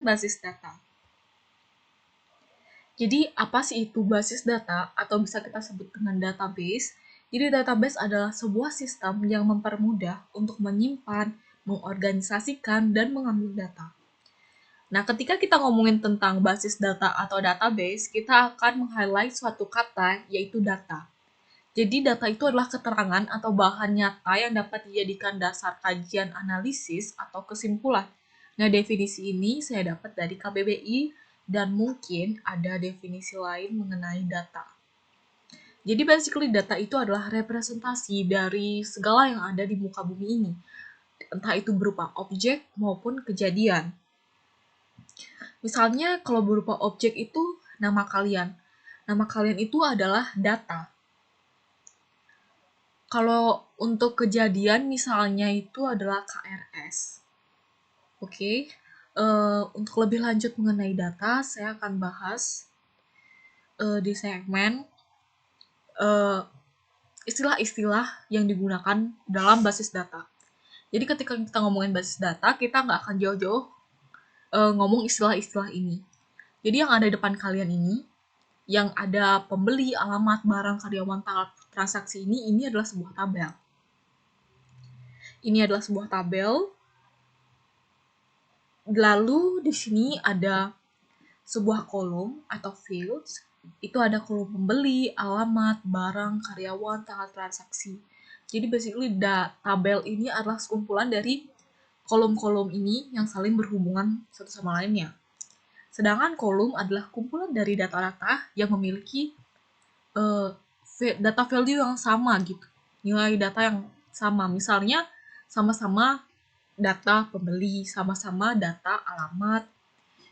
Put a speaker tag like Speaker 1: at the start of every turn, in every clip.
Speaker 1: basis data. Jadi, apa sih itu basis data atau bisa kita sebut dengan database? Jadi, database adalah sebuah sistem yang mempermudah untuk menyimpan, mengorganisasikan, dan mengambil data. Nah, ketika kita ngomongin tentang basis data atau database, kita akan meng-highlight suatu kata, yaitu data. Jadi, data itu adalah keterangan atau bahan nyata yang dapat dijadikan dasar kajian analisis atau kesimpulan. Nah, definisi ini saya dapat dari KBBI dan mungkin ada definisi lain mengenai data. Jadi, basically data itu adalah representasi dari segala yang ada di muka bumi ini, entah itu berupa objek maupun kejadian. Misalnya, kalau berupa objek itu nama kalian. Nama kalian itu adalah data. Kalau untuk kejadian misalnya itu adalah KRS. Oke, untuk lebih lanjut mengenai data, saya akan bahas di segmen istilah-istilah yang digunakan dalam basis data. Jadi ketika kita ngomongin basis data, kita nggak akan jauh-jauh ngomong istilah-istilah ini. Jadi yang ada di depan kalian ini, yang ada pembeli, alamat, barang, karyawan, tanggal transaksi ini adalah sebuah tabel. Ini adalah sebuah tabel. Lalu di sini ada sebuah kolom atau fields. Itu ada kolom pembeli, alamat, barang, karyawan, tanggal transaksi. Jadi basically tabel ini adalah sekumpulan dari kolom-kolom ini yang saling berhubungan satu sama lainnya. Sedangkan kolom adalah kumpulan dari data-data yang memiliki data value yang sama gitu. Nilai data yang sama. Misalnya sama-sama data pembeli, sama-sama data alamat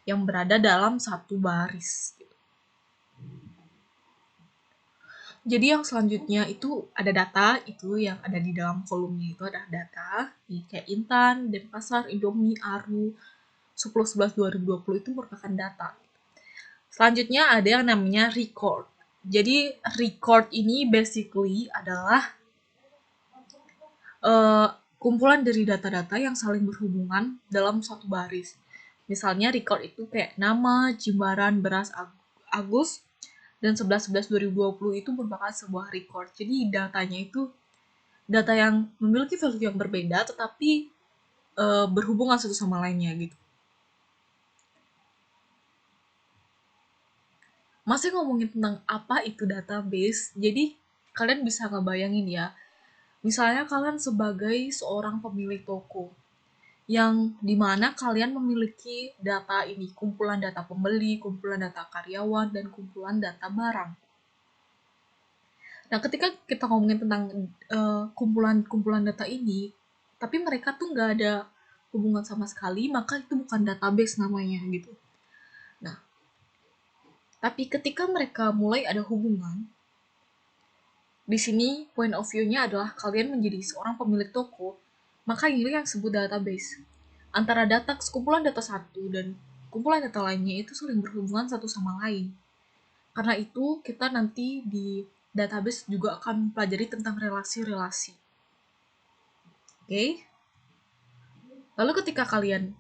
Speaker 1: yang berada dalam satu baris. Jadi yang selanjutnya itu ada data, itu yang ada di dalam kolomnya itu ada data, kayak Intan, Denpasar, Indomie, Aru, 10/11/2020 itu merupakan data. Selanjutnya ada yang namanya record. Jadi record ini basically adalah kumpulan dari data-data yang saling berhubungan dalam suatu baris. Misalnya record itu kayak nama, Jimbaran, beras, Agus, dan 11/11/2020 itu merupakan sebuah record. Jadi datanya itu data yang memiliki value yang berbeda tetapi berhubungan satu sama lainnya gitu. Masih ngomongin tentang apa itu database, jadi kalian bisa ngebayangin ya, misalnya kalian sebagai seorang pemilik toko, yang dimana kalian memiliki data ini, kumpulan data pembeli, kumpulan data karyawan, dan kumpulan data barang. Nah, ketika kita ngomongin tentang kumpulan-kumpulan data ini, tapi mereka tuh nggak ada hubungan sama sekali, maka itu bukan database namanya gitu. Nah, tapi ketika mereka mulai ada hubungan, di sini point of view-nya adalah kalian menjadi seorang pemilik toko, maka ini yang disebut database. Antara data sekumpulan data satu dan kumpulan data lainnya itu saling berhubungan satu sama lain. Karena itu kita nanti di database juga akan mempelajari tentang relasi-relasi. Oke? Lalu ketika kalian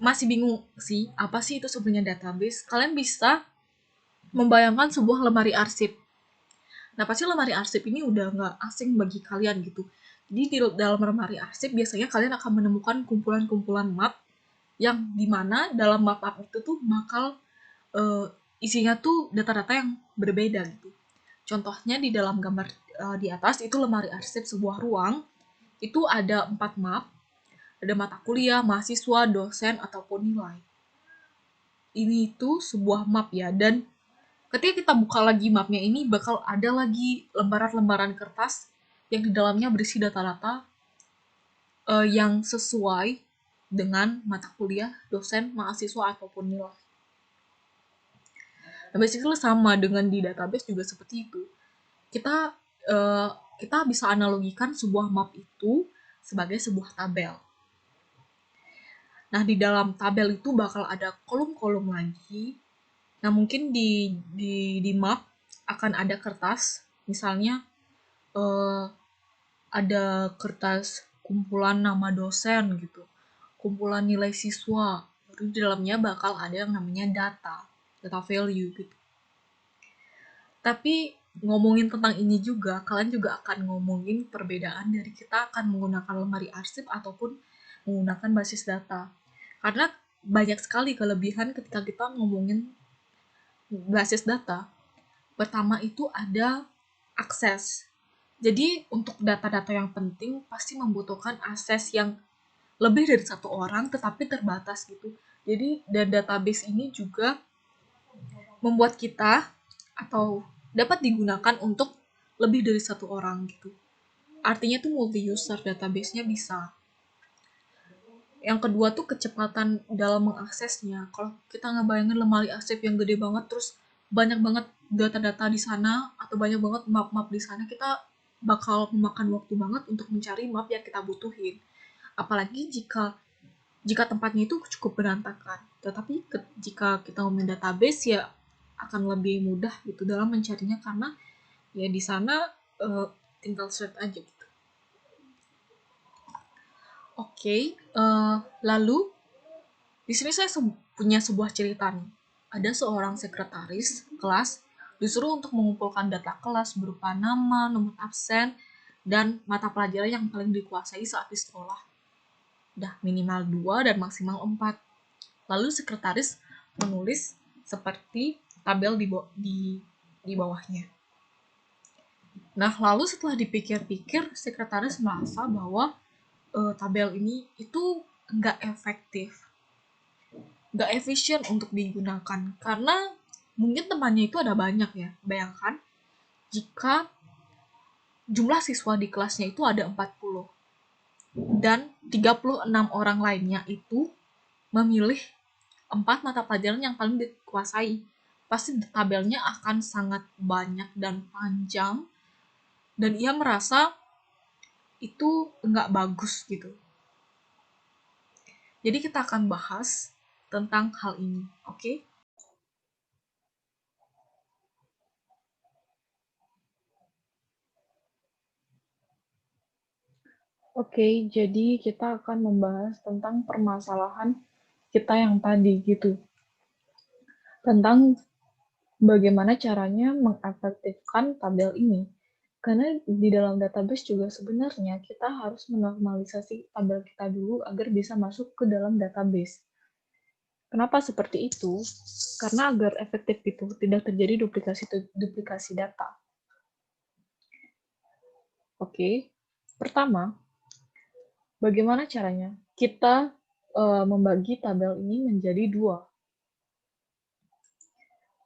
Speaker 1: masih bingung sih, apa sih itu sebenarnya database, kalian bisa membayangkan sebuah lemari arsip. Nah, pasti lemari arsip ini udah nggak asing bagi kalian gitu. Jadi di dalam lemari arsip biasanya kalian akan menemukan kumpulan-kumpulan map yang dimana dalam map-map itu tuh bakal isinya tuh data-data yang berbeda gitu. Contohnya di dalam gambar di atas itu lemari arsip sebuah ruang, itu ada 4 map, ada mata kuliah, mahasiswa, dosen, ataupun nilai. Ini itu sebuah map ya, dan ketika kita buka lagi mapnya ini bakal ada lagi lembaran-lembaran kertas yang di dalamnya berisi data-data yang sesuai dengan mata kuliah, dosen, mahasiswa, ataupun nilai. Nah, basically sama dengan di database juga seperti itu. Kita kita bisa analogikan sebuah map itu sebagai sebuah tabel. Nah, di dalam tabel itu bakal ada kolom-kolom lagi. Nah, mungkin di map akan ada kertas, misalnya ada kertas kumpulan nama dosen gitu, kumpulan nilai siswa, Baru di dalamnya bakal ada yang namanya data value gitu. Tapi ngomongin tentang ini juga, kalian juga akan ngomongin perbedaan dari kita akan menggunakan lemari arsip ataupun menggunakan basis data. Karena banyak sekali kelebihan ketika kita ngomongin basis data. Pertama itu ada akses. Jadi untuk data-data yang penting pasti membutuhkan akses yang lebih dari satu orang tetapi terbatas gitu. Jadi dan database ini juga membuat kita atau dapat digunakan untuk lebih dari satu orang gitu. Artinya tuh multi user database-nya bisa. Yang kedua tuh kecepatan dalam mengaksesnya. Kalau kita ngebayangin lemari arsip yang gede banget terus banyak banget data-data di sana atau banyak banget map-map di sana, kita bakal memakan waktu banget untuk mencari map yang kita butuhin. Apalagi jika tempatnya itu cukup berantakan. Tetapi jika kita ngomongin database ya akan lebih mudah gitu dalam mencarinya karena ya di sana tinggal search aja gitu. Oke, lalu di sini saya punya sebuah cerita nih. Ada seorang sekretaris kelas disuruh untuk mengumpulkan data kelas berupa nama, nomor absen, dan mata pelajaran yang paling dikuasai saat di sekolah. Udah minimal 2 dan maksimal 4. Lalu sekretaris menulis seperti tabel di bawahnya. Nah, lalu setelah dipikir-pikir, sekretaris merasa bahwa tabel ini itu nggak efektif, nggak efisien untuk digunakan karena mungkin temannya itu ada banyak ya. Bayangkan jika jumlah siswa di kelasnya itu ada 40 dan 36 orang lainnya itu memilih 4 mata pelajaran yang paling dikuasai. Pasti tabelnya akan sangat banyak dan panjang dan ia merasa itu nggak bagus gitu. Jadi kita akan bahas tentang hal ini, oke?
Speaker 2: Oke, jadi kita akan membahas tentang permasalahan kita yang tadi gitu. Tentang bagaimana caranya mengefektifkan tabel ini. Karena di dalam database juga sebenarnya kita harus menormalisasi tabel kita dulu agar bisa masuk ke dalam database. Kenapa seperti itu? Karena agar efektif itu tidak terjadi duplikasi data. Oke, pertama, bagaimana caranya? Kita membagi tabel ini menjadi dua.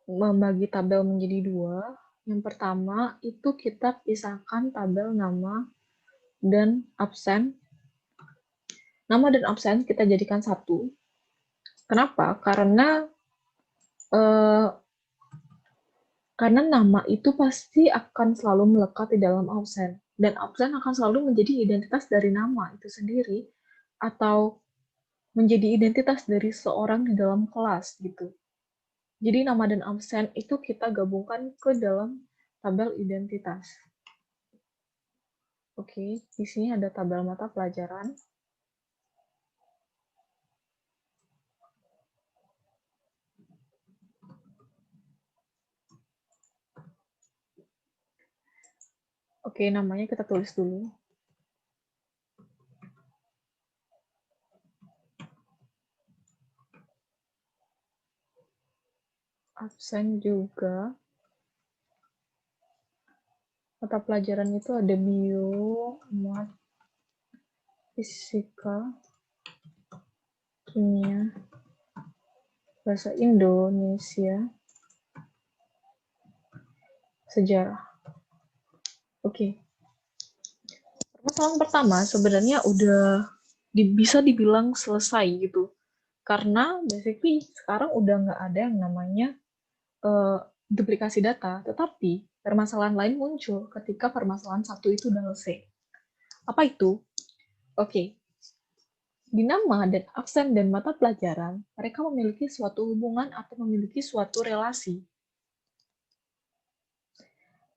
Speaker 2: Membagi tabel menjadi dua. Yang pertama itu kita pisahkan tabel nama dan absen. Nama dan absen kita jadikan satu. Kenapa? Eh, karena nama itu pasti akan selalu melekat di dalam absen. Dan absen akan selalu menjadi identitas dari nama itu sendiri atau menjadi identitas dari seorang di dalam kelas gitu. Jadi nama dan absen itu kita gabungkan ke dalam tabel identitas. Oke, di sini ada tabel mata pelajaran. Oke, namanya kita tulis dulu. Absen juga. Mata pelajaran itu ada bio, mat, fisika, kimia, bahasa Indonesia, sejarah. Oke. Permasalahan pertama sebenarnya udah bisa dibilang selesai gitu. Karena basically sekarang udah nggak ada yang namanya duplikasi data, tetapi permasalahan lain muncul ketika permasalahan satu itu udah selesai. Apa itu? Oke, di nama dan absen dan mata pelajaran, mereka memiliki suatu hubungan atau memiliki suatu relasi.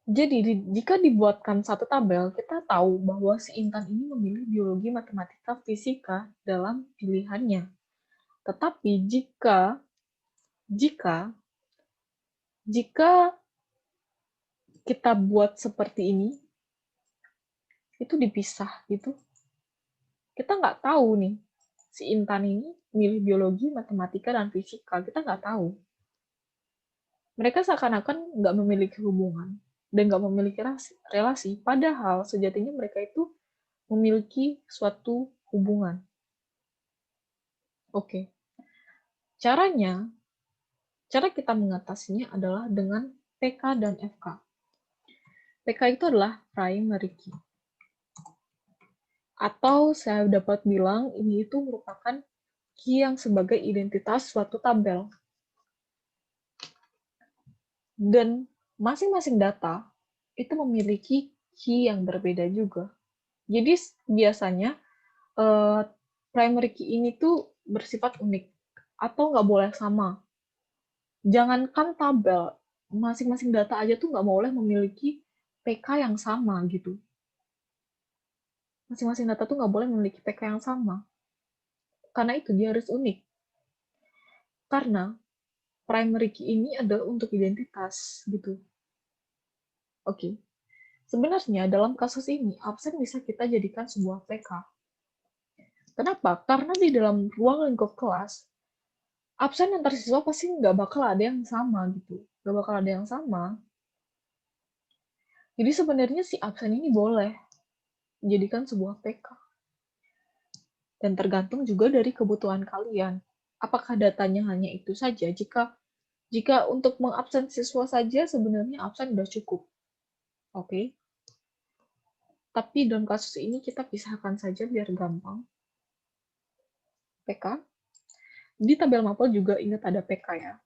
Speaker 2: Jadi, jika dibuatkan satu tabel, kita tahu bahwa si Intan ini memilih biologi, matematika, fisika dalam pilihannya. Tetapi jika kita buat seperti ini, itu dipisah gitu, kita nggak tahu nih, si Intan ini milih biologi, matematika, dan fisika, kita nggak tahu. Mereka seakan-akan nggak memiliki hubungan dan nggak memiliki relasi, padahal sejatinya mereka itu memiliki suatu hubungan. Oke. Cara kita mengatasinya adalah dengan PK dan FK. PK itu adalah primary key. Atau saya dapat bilang ini itu merupakan key yang sebagai identitas suatu tabel. Dan masing-masing data itu memiliki key yang berbeda juga. Jadi biasanya primary key ini tuh bersifat unik atau nggak boleh sama. Jangankan tabel, masing-masing data aja tuh nggak boleh memiliki PK yang sama gitu. Masing-masing data tuh nggak boleh memiliki PK yang sama. Karena itu dia harus unik. Karena primary key ini adalah untuk identitas gitu. Oke. Sebenarnya dalam kasus ini absen bisa kita jadikan sebuah PK. Kenapa? Karena di dalam ruang lingkup kelas absen antar siswa pasti nggak bakal ada yang sama gitu. Nggak bakal ada yang sama. Jadi sebenarnya si absen ini boleh dijadikan sebuah PK. Dan tergantung juga dari kebutuhan kalian. Apakah datanya hanya itu saja? Jika untuk mengabsen siswa saja, sebenarnya absen sudah cukup. Oke. Tapi dalam kasus ini kita pisahkan saja biar gampang. PK. Di tabel mapel juga ingat ada PK ya.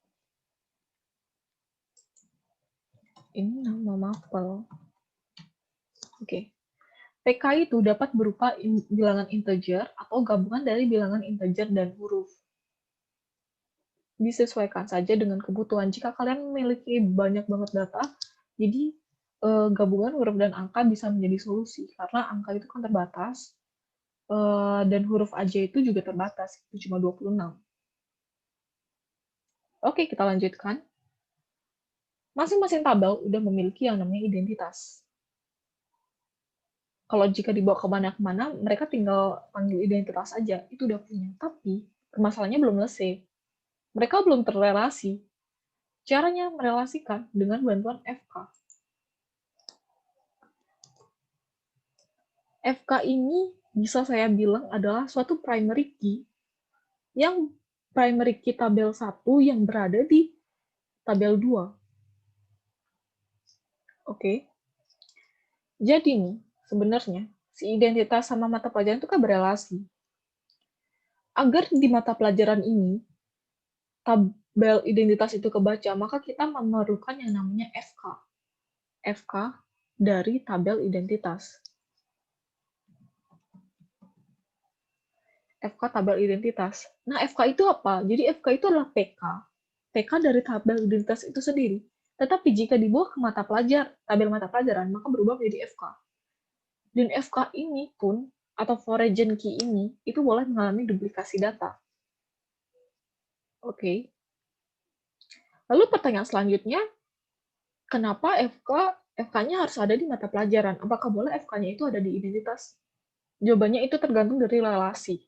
Speaker 2: Ini nama mapel. Oke. PK itu dapat berupa bilangan integer atau gabungan dari bilangan integer dan huruf. Disesuaikan saja dengan kebutuhan. Jika kalian memiliki banyak banget data, jadi gabungan huruf dan angka bisa menjadi solusi. Karena angka itu kan terbatas, dan huruf aja itu juga terbatas, itu cuma 26. Oke, kita lanjutkan. Masing-masing tabel udah memiliki yang namanya identitas. Kalau jika dibawa kemana-kemana, mereka tinggal panggil identitas aja, itu udah punya. Tapi, permasalahannya belum selesai. Mereka belum terrelasi. Caranya merelasikan dengan bantuan FK. FK ini bisa saya bilang adalah suatu primary key yang primary key tabel 1 yang berada di tabel 2. Oke. Jadi nih, sebenarnya si identitas sama mata pelajaran itu kan berelasi. Agar di mata pelajaran ini tabel identitas itu kebaca, maka kita memerlukan yang namanya FK. FK dari tabel identitas. FK tabel identitas. Nah, FK itu apa? Jadi FK itu adalah PK. PK dari tabel identitas itu sendiri. Tetapi jika dibawa ke tabel mata pelajaran, maka berubah menjadi FK. Dan FK ini pun, atau foreign key ini, itu boleh mengalami duplikasi data. Oke. Lalu pertanyaan selanjutnya, kenapa FK-nya harus ada di mata pelajaran? Apakah boleh FK-nya itu ada di identitas? Jawabannya itu tergantung dari relasi.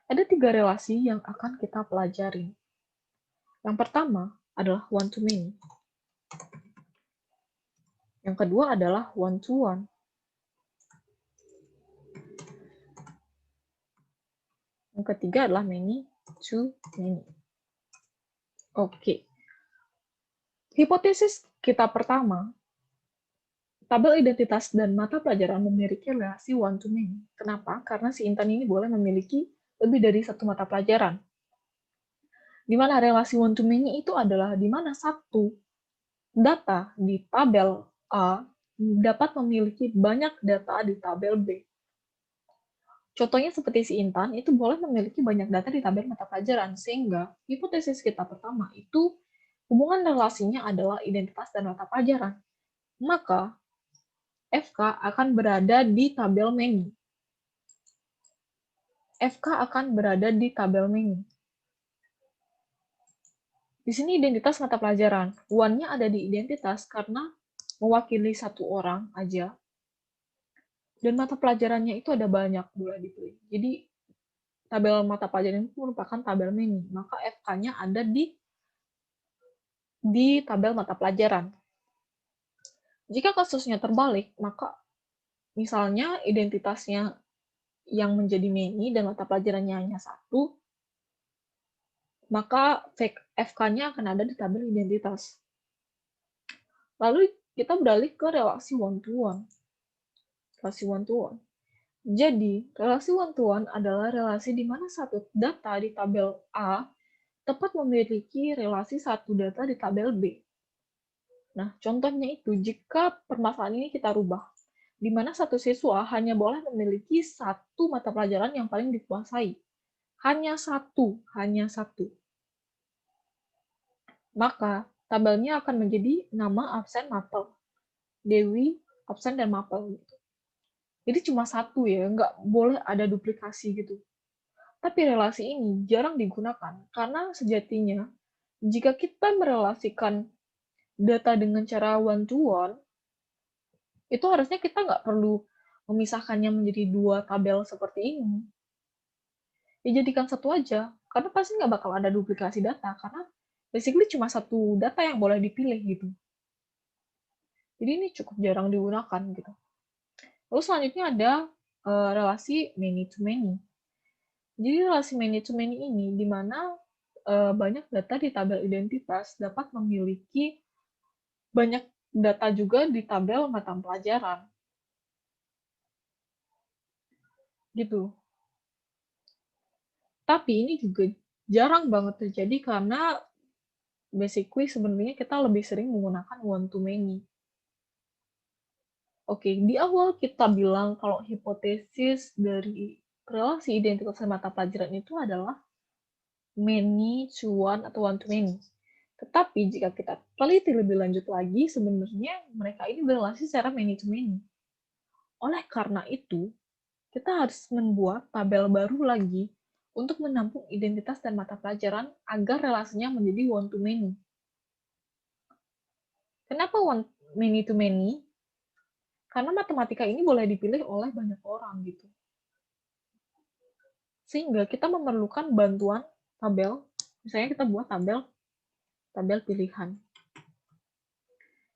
Speaker 2: Ada 3 relasi yang akan kita pelajari. Yang pertama adalah one-to-many. Yang kedua adalah one-to-one. Yang ketiga adalah many-to-many. Oke. Hipotesis kita pertama, tabel identitas dan mata pelajaran memiliki relasi one-to-many. Kenapa? Karena si Intan ini boleh memiliki lebih dari satu mata pelajaran. Di mana relasi one-to-many itu adalah di mana satu data di tabel A dapat memiliki banyak data di tabel B. Contohnya seperti si Intan, itu boleh memiliki banyak data di tabel mata pelajaran, sehingga hipotesis kita pertama itu hubungan relasinya adalah identitas dan mata pelajaran. Maka, FK akan berada di tabel many. FK akan berada di tabel menu. Di sini identitas mata pelajaran. One-nya ada di identitas karena mewakili satu orang aja. Dan mata pelajarannya itu ada banyak, boleh dipilih. Jadi, tabel mata pelajaran itu merupakan tabel menu. Maka FK-nya ada di tabel mata pelajaran. Jika kasusnya terbalik, maka misalnya identitasnya yang menjadi menu dan mata pelajarannya hanya satu, maka FK-nya akan ada di tabel identitas. Lalu kita beralih ke relasi one-to-one. Relasi one-to-one. Jadi, relasi one-to-one adalah relasi di mana satu data di tabel A tepat memiliki relasi satu data di tabel B. Nah, contohnya itu jika permasalahan ini kita rubah, di mana satu siswa hanya boleh memiliki satu mata pelajaran yang paling dikuasai. Hanya satu. Maka, tabelnya akan menjadi nama absen mapel. Dewi, absen dan mapel. Jadi cuma satu ya, nggak boleh ada duplikasi gitu. Tapi relasi ini jarang digunakan, karena sejatinya, jika kita merelasikan data dengan cara one-to-one, itu harusnya kita nggak perlu memisahkannya menjadi dua tabel seperti ini. Dijadikan satu aja, karena pasti nggak bakal ada duplikasi data, karena basically cuma satu data yang boleh dipilih gitu. Jadi ini cukup jarang digunakan gitu. Lalu selanjutnya ada relasi many-to-many. Jadi relasi many-to-many ini di mana banyak data di tabel identitas dapat memiliki banyak data juga di tabel mata pelajaran. Gitu. Tapi ini juga jarang banget terjadi karena basically sebenarnya kita lebih sering menggunakan one-to-many. Oke, di awal kita bilang kalau hipotesis dari relasi identitas mata pelajaran itu adalah many to one atau one to many. Tetapi jika kita teliti lebih lanjut lagi, sebenarnya mereka ini berrelasi secara many to many. Oleh karena itu, kita harus membuat tabel baru lagi untuk menampung identitas dan mata pelajaran agar relasinya menjadi one to many. Kenapa many to many? Karena matematika ini boleh dipilih oleh banyak orang gitu. Sehingga kita memerlukan bantuan tabel. Misalnya kita buat tabel pilihan.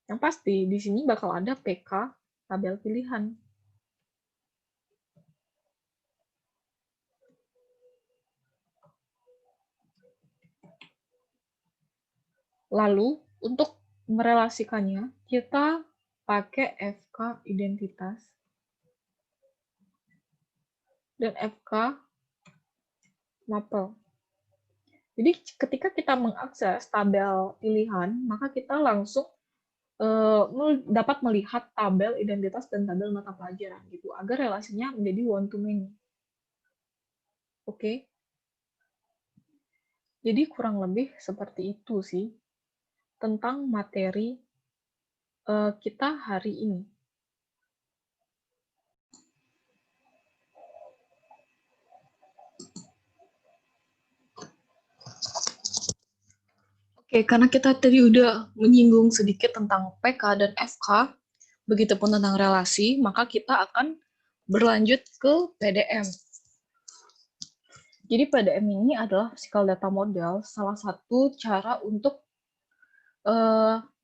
Speaker 2: Yang pasti di sini bakal ada PK tabel pilihan. Lalu untuk merelasikannya kita pakai FK identitas dan FK mapel. Jadi ketika kita mengakses tabel pilihan, maka kita langsung dapat melihat tabel identitas dan tabel mata pelajaran gitu agar relasinya menjadi one to many. Oke. Jadi kurang lebih seperti itu sih tentang materi kita hari ini. Oke, karena kita tadi udah menyinggung sedikit tentang PK dan FK, begitupun tentang relasi, maka kita akan berlanjut ke PDM. Jadi PDM ini adalah Physical Data Model, salah satu cara untuk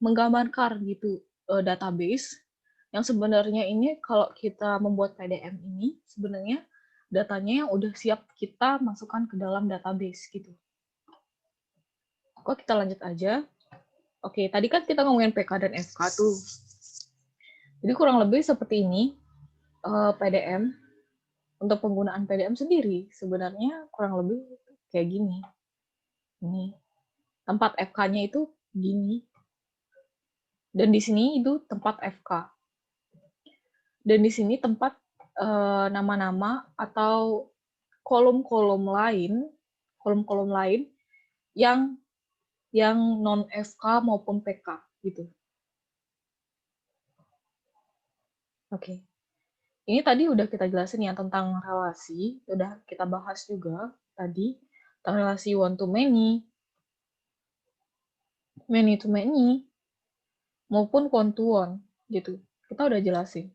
Speaker 2: menggambarkan gitu database, yang sebenarnya ini kalau kita membuat PDM ini, sebenarnya datanya yang udah siap kita masukkan ke dalam database gitu. Kok kita lanjut aja. Oke, tadi kan kita ngomongin PK dan FK tuh. Jadi kurang lebih seperti ini PDM. Untuk penggunaan PDM sendiri, sebenarnya kurang lebih kayak gini. Ini tempat FK-nya itu gini. Dan di sini itu tempat FK. Dan di sini tempat nama-nama atau kolom-kolom lain yang non FK maupun PK gitu. Oke. Ini tadi udah kita jelasin ya tentang relasi, udah kita bahas juga tadi tentang relasi one to many, many to many, maupun one to one gitu. Kita udah jelasin.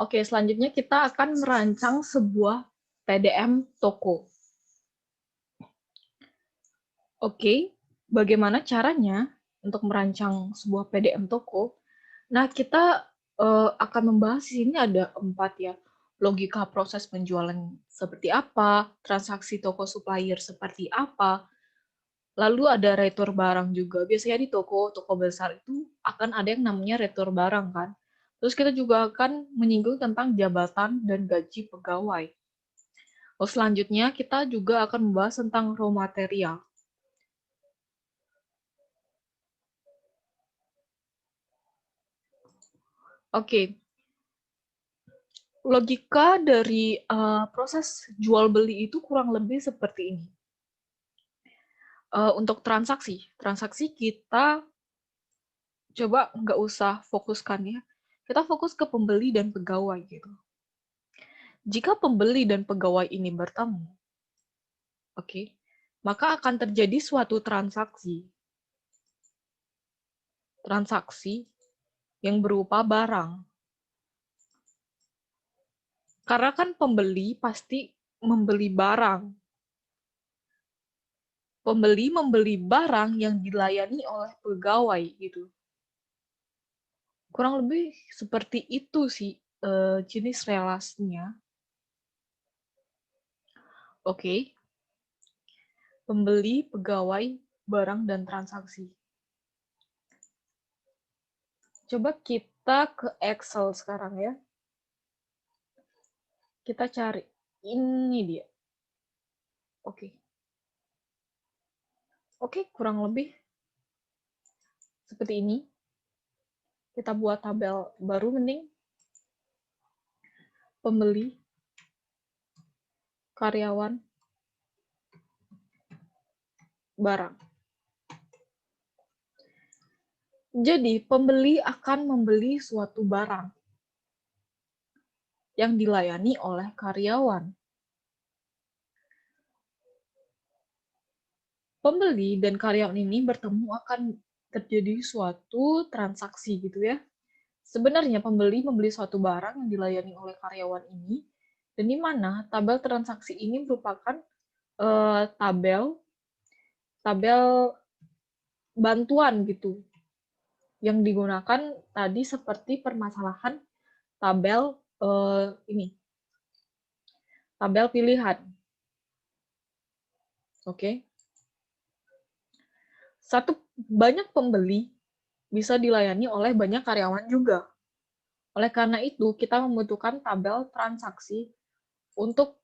Speaker 2: Oke, selanjutnya kita akan merancang sebuah PDM toko. Oke, bagaimana caranya untuk merancang sebuah PDM toko? Nah, kita akan membahas di sini ada 4 ya. Logika proses penjualan seperti apa, transaksi toko supplier seperti apa, lalu ada retur barang juga. Biasanya di toko besar itu akan ada yang namanya retur barang kan. Terus kita juga akan menyinggung tentang jabatan dan gaji pegawai. Lalu selanjutnya kita juga akan membahas tentang raw material. Oke, logika dari proses jual beli itu kurang lebih seperti ini. Untuk transaksi kita coba nggak usah fokuskan ya. Kita fokus ke pembeli dan pegawai gitu. Jika pembeli dan pegawai ini bertemu, oke, maka akan terjadi suatu transaksi. Transaksi yang berupa barang. Karena kan pembeli pasti membeli barang. Pembeli membeli barang yang dilayani oleh pegawai gitu. Kurang lebih seperti itu sih jenis relasinya. Oke. Pembeli, pegawai, barang, dan transaksi. Coba kita ke Excel sekarang ya. Kita cari. Ini dia. Oke. Oke, kurang lebih seperti ini. Kita buat tabel baru mending. Pembeli, karyawan, barang. Jadi, pembeli akan membeli suatu barang yang dilayani oleh karyawan. Pembeli dan karyawan ini bertemu akan terjadi suatu transaksi gitu ya. Sebenarnya pembeli membeli suatu barang yang dilayani oleh karyawan ini, dan di mana tabel transaksi ini merupakan tabel bantuan gitu yang digunakan tadi seperti permasalahan tabel tabel pilihan. Oke. Banyak pembeli bisa dilayani oleh banyak karyawan juga. Oleh karena itu, kita membutuhkan tabel transaksi untuk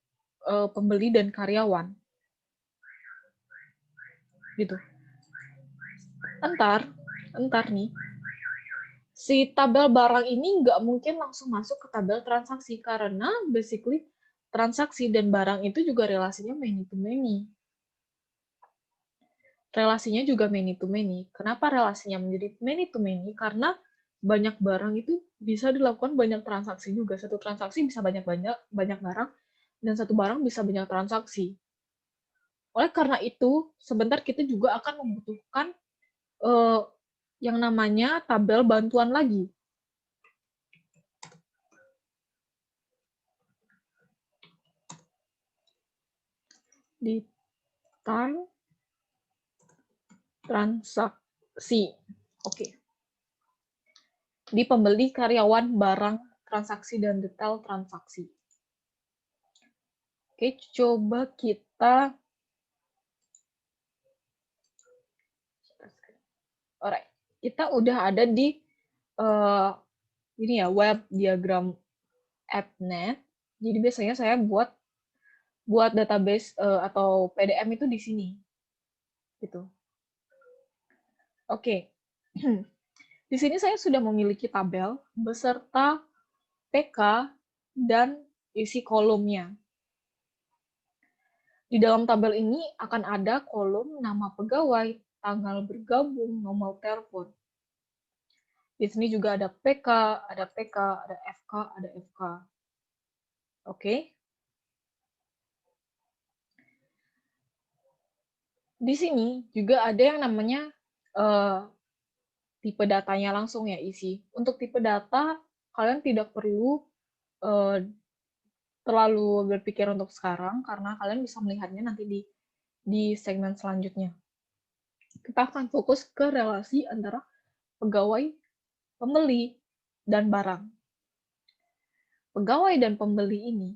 Speaker 2: pembeli dan karyawan. Gitu. Entar nih. Si tabel barang ini nggak mungkin langsung masuk ke tabel transaksi karena basically transaksi dan barang itu juga relasinya many to many. Relasinya juga many to many. Kenapa relasinya menjadi many to many? Karena banyak barang itu bisa dilakukan banyak transaksi juga. Satu transaksi bisa banyak barang, dan satu barang bisa banyak transaksi. Oleh karena itu, sebentar kita juga akan membutuhkan yang namanya tabel bantuan lagi. Di time transaksi. Oke. Di pembeli, karyawan, barang, transaksi, dan detail transaksi. Oke, coba kita alright. Kita udah ada di ini ya, web diagram AppNet. Jadi biasanya saya buat database atau PDM itu di sini. Gitu. Oke. Di sini saya sudah memiliki tabel beserta PK dan isi kolomnya. Di dalam tabel ini akan ada kolom nama pegawai, tanggal bergabung, nomor telepon. Di sini juga ada PK, ada PK, ada FK, ada FK. Oke. Di sini juga ada yang namanya tipe datanya langsung ya isi. Untuk tipe data, kalian tidak perlu terlalu berpikir untuk sekarang, karena kalian bisa melihatnya nanti di segmen selanjutnya. Kita akan fokus ke relasi antara pegawai, pembeli, dan barang. Pegawai dan pembeli ini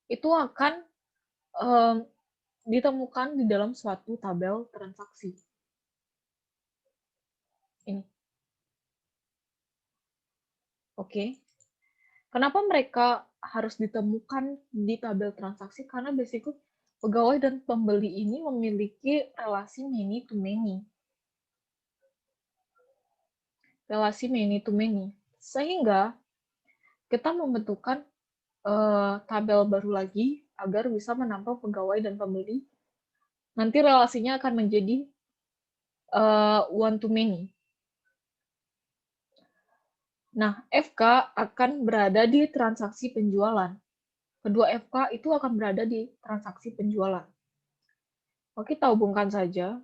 Speaker 2: itu akan ditemukan di dalam suatu tabel transaksi. Ini. Oke. Kenapa mereka harus ditemukan di tabel transaksi? Karena basically pegawai dan pembeli ini memiliki relasi many to many. Relasi many to many. Sehingga kita membentukkan tabel baru lagi agar bisa menampung pegawai dan pembeli. Nanti relasinya akan menjadi one to many. Nah, FK akan berada di transaksi penjualan. Kedua FK itu akan berada di transaksi penjualan. Oke, kita hubungkan saja.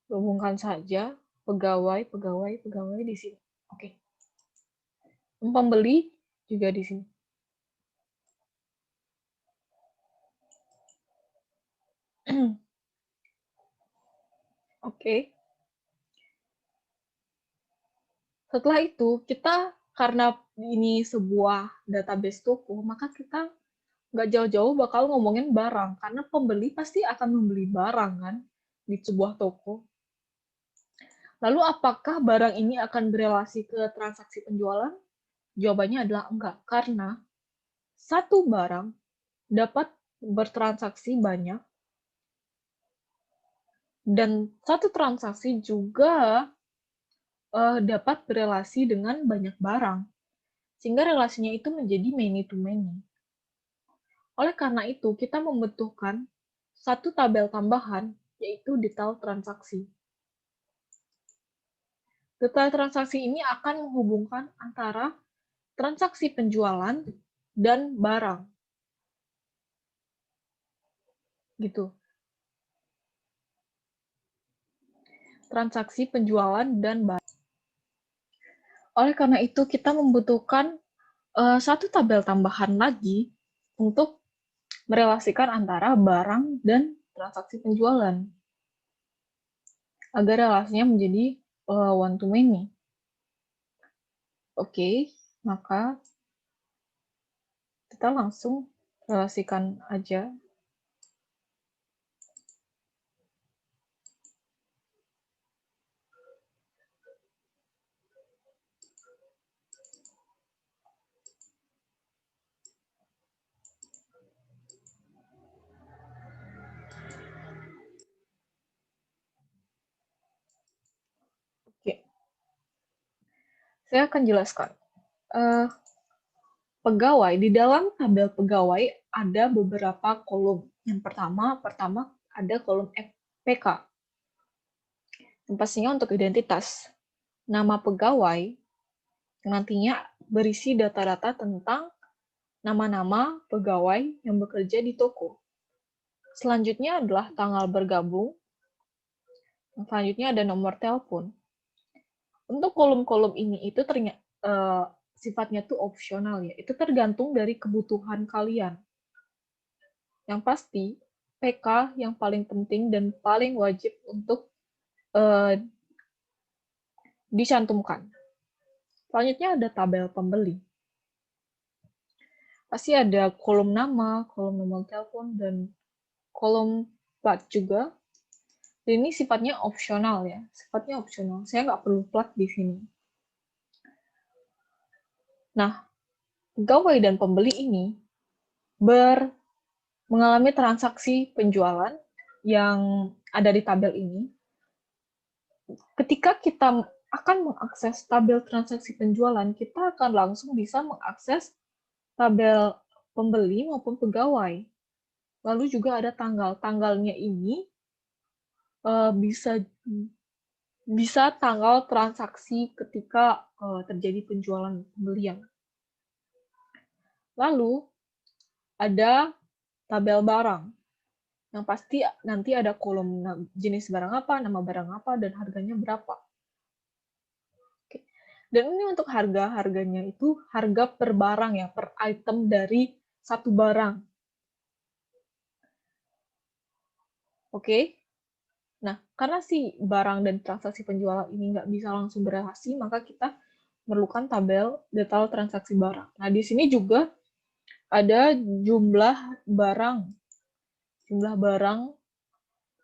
Speaker 2: Hubungkan saja pegawai, pegawai, pegawai di sini. Oke. Pembeli juga di sini. Oke. Setelah itu, kita karena ini sebuah database toko, maka kita nggak jauh-jauh bakal ngomongin barang, karena pembeli pasti akan membeli barang kan di sebuah toko. Lalu apakah barang ini akan berelasi ke transaksi penjualan? Jawabannya adalah enggak, karena satu barang dapat bertransaksi banyak, dan satu transaksi juga dapat berelasi dengan banyak barang, sehingga relasinya itu menjadi many to many. Oleh karena itu, kita membutuhkan satu tabel tambahan, yaitu detail transaksi. Detail transaksi ini akan menghubungkan antara transaksi penjualan dan barang. Gitu. Transaksi penjualan dan barang. Oleh karena itu, kita membutuhkan satu tabel tambahan lagi untuk merelasikan antara barang dan transaksi penjualan. Agar relasinya menjadi one to many. Oke, maka kita langsung relasikan aja. Oke. Saya akan jelaskan. Pegawai, di dalam tabel pegawai ada beberapa kolom. Yang pertama ada kolom PK. Yang pastinya untuk identitas. Nama pegawai nantinya berisi data-data tentang nama-nama pegawai yang bekerja di toko. Selanjutnya adalah tanggal bergabung. Selanjutnya ada nomor telepon. Untuk kolom-kolom ini itu sifatnya tuh opsional ya. Itu tergantung dari kebutuhan kalian. Yang pasti, PK yang paling penting dan paling wajib untuk dicantumkan. Selanjutnya ada tabel pembeli. Pasti ada kolom nama, kolom nomor telepon, dan kolom plat juga. Dan ini sifatnya opsional ya. Sifatnya opsional. Saya nggak perlu plat di sini. Nah, pegawai dan pembeli ini mengalami transaksi penjualan yang ada di tabel ini. Ketika kita akan mengakses tabel transaksi penjualan, kita akan langsung bisa mengakses tabel pembeli maupun pegawai. Lalu juga ada tanggal. Tanggalnya ini bisa tanggal transaksi ketika terjadi penjualan pembelian. Lalu ada tabel barang. Yang pasti nanti ada kolom jenis barang apa, nama barang apa, dan harganya berapa. Oke. Dan ini untuk harganya itu harga per barang ya, per item dari satu barang. Oke. Nah, karena si barang dan transaksi penjualan ini nggak bisa langsung berelasi, maka kita memerlukan tabel detail transaksi barang. Nah, di sini juga ada jumlah barang,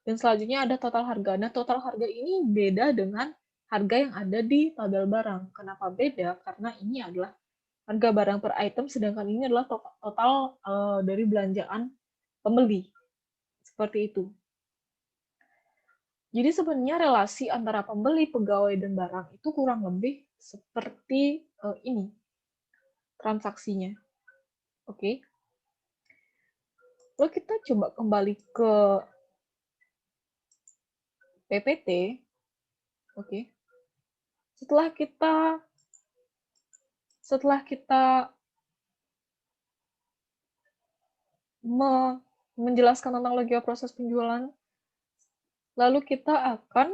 Speaker 2: dan selanjutnya ada total harga. Nah, total harga ini beda dengan harga yang ada di tabel barang. Kenapa beda? Karena ini adalah harga barang per item, sedangkan ini adalah total dari belanjaan pembeli. Seperti itu. Jadi sebenarnya relasi antara pembeli, pegawai, dan barang itu kurang lebih seperti ini transaksinya. Oke. Lalu kita coba kembali ke PPT. Oke. Setelah kita menjelaskan tentang logika proses penjualan, lalu kita akan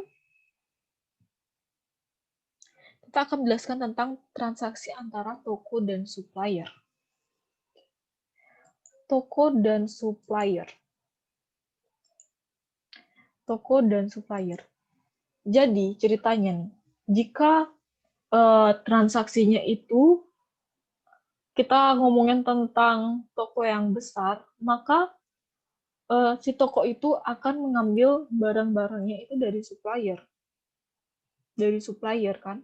Speaker 2: menjelaskan tentang transaksi antara toko dan supplier. Toko dan supplier. Toko dan supplier. Jadi ceritanya nih, jika transaksinya itu kita ngomongin tentang toko yang besar, maka si toko itu akan mengambil barang-barangnya itu dari supplier. Dari supplier kan?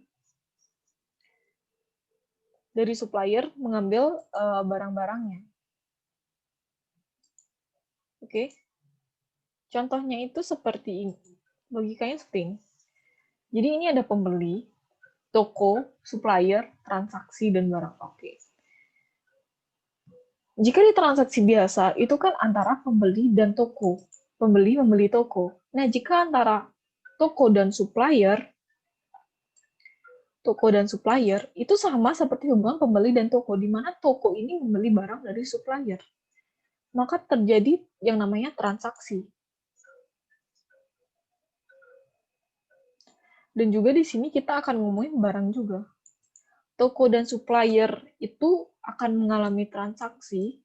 Speaker 2: Dari supplier mengambil barang-barangnya. Oke? Contohnya itu seperti ini. Logikanya seperti ini. Jadi ini ada pembeli, toko, supplier, transaksi, dan barang. Oke. Jika di transaksi biasa, itu kan antara pembeli dan toko. Pembeli membeli toko. Nah, jika antara toko dan supplier, itu sama seperti hubungan pembeli dan toko, di mana toko ini membeli barang dari supplier. Maka terjadi yang namanya transaksi. Dan juga di sini kita akan ngomongin barang juga. Toko dan supplier itu akan mengalami transaksi.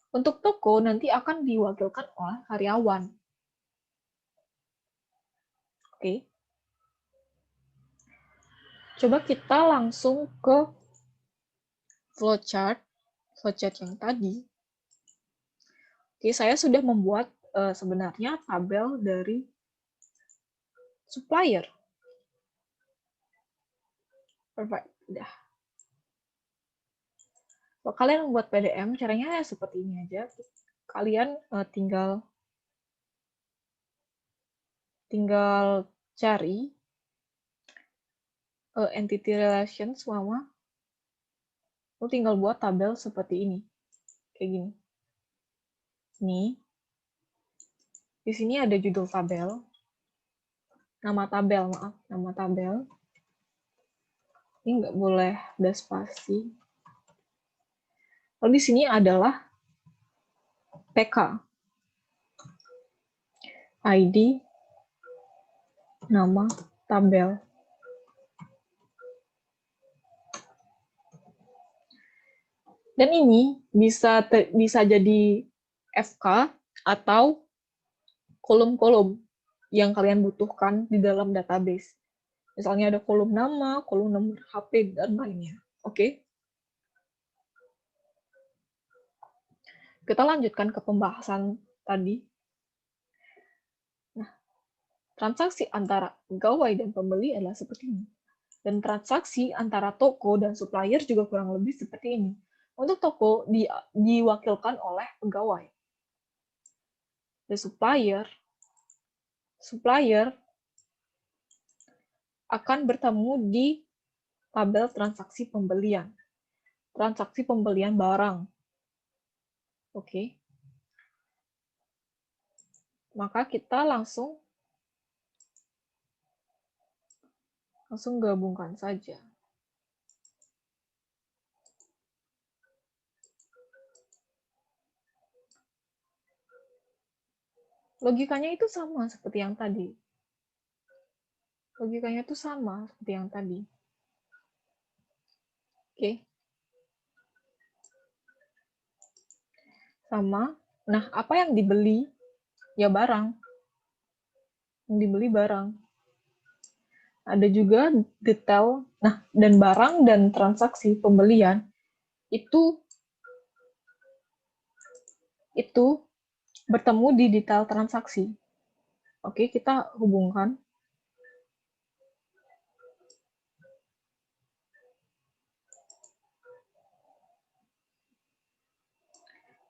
Speaker 2: Untuk toko nanti akan diwakilkan oleh karyawan. Oke. Coba kita langsung ke flowchart yang tadi. Oke, saya sudah membuat sebenarnya tabel dari supplier. Perfect, udah. Kalau kalian membuat PDM, caranya ya seperti ini aja. Kalian tinggal cari entity relations semua. Lalu tinggal buat tabel seperti ini. Kayak gini. Nih. Di sini ada judul tabel. Nama tabel. Ini nggak boleh ada spasi. Lalu di sini adalah PK. ID, nama tabel. Dan ini bisa jadi FK atau kolom-kolom yang kalian butuhkan di dalam database. Misalnya ada kolom nama, kolom nomor HP, dan lainnya. Oke? Kita lanjutkan ke pembahasan tadi. Nah, transaksi antara pegawai dan pembeli adalah seperti ini. Dan transaksi antara toko dan supplier juga kurang lebih seperti ini. Untuk toko diwakilkan oleh pegawai. The supplier akan bertemu di tabel transaksi pembelian. Transaksi pembelian barang. Oke. Maka kita langsung gabungkan saja. Logikanya itu sama seperti yang tadi. Logikanya itu sama seperti yang tadi. Oke. Sama. Nah, apa yang dibeli? Ya barang. Yang dibeli barang. Ada juga detail. Nah, dan barang dan transaksi pembelian itu bertemu di detail transaksi. Oke, kita hubungkan.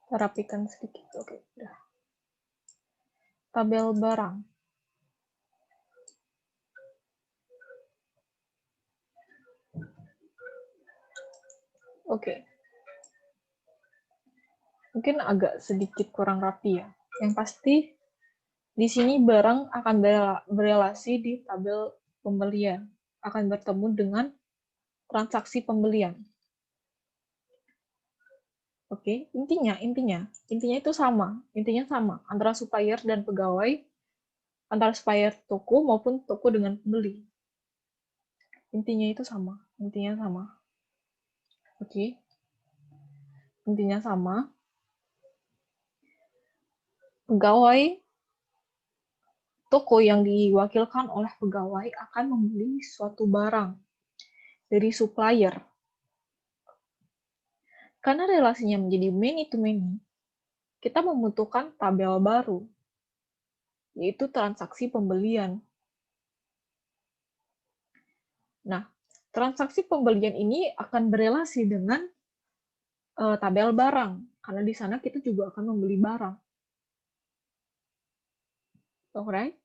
Speaker 2: Kita rapikan sedikit. Oke, udah. Tabel barang. Oke. Mungkin agak sedikit kurang rapi ya. Yang pasti di sini barang akan berelasi di tabel pembelian, akan bertemu dengan transaksi pembelian. Oke, intinya itu sama, antara supplier dan pegawai, antara supplier toko maupun toko dengan pembeli. Intinya sama. Oke. Intinya sama. Pegawai toko yang diwakilkan oleh pegawai akan membeli suatu barang dari supplier. Karena relasinya menjadi many to many, kita membutuhkan tabel baru, yaitu transaksi pembelian. Nah, transaksi pembelian ini akan berelasi dengan tabel barang, karena di sana kita juga akan membeli barang. Alright?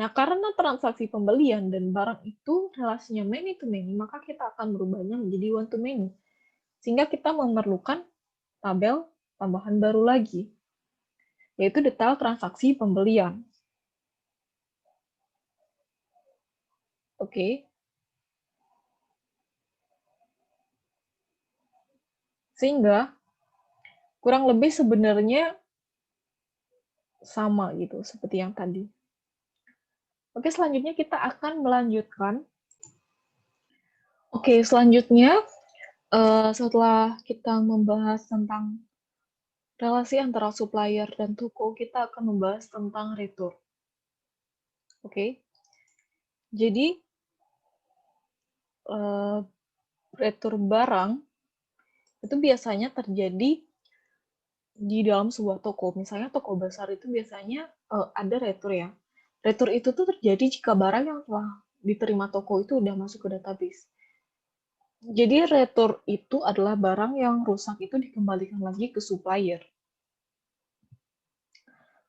Speaker 2: Nah, karena transaksi pembelian dan barang itu relasinya many to many, maka kita akan merubahnya menjadi one to many. Sehingga kita memerlukan tabel tambahan baru lagi, yaitu detail transaksi pembelian. Oke. Sehingga kurang lebih sebenarnya sama gitu, seperti yang tadi. Oke, selanjutnya kita akan melanjutkan. Oke, selanjutnya setelah kita membahas tentang relasi antara supplier dan toko, kita akan membahas tentang retur. Oke, jadi retur barang itu biasanya terjadi di dalam sebuah toko. Misalnya toko besar itu biasanya ada retur ya. Retur itu tuh terjadi jika barang yang telah diterima toko itu udah masuk ke database. Jadi retur itu adalah barang yang rusak itu dikembalikan lagi ke supplier.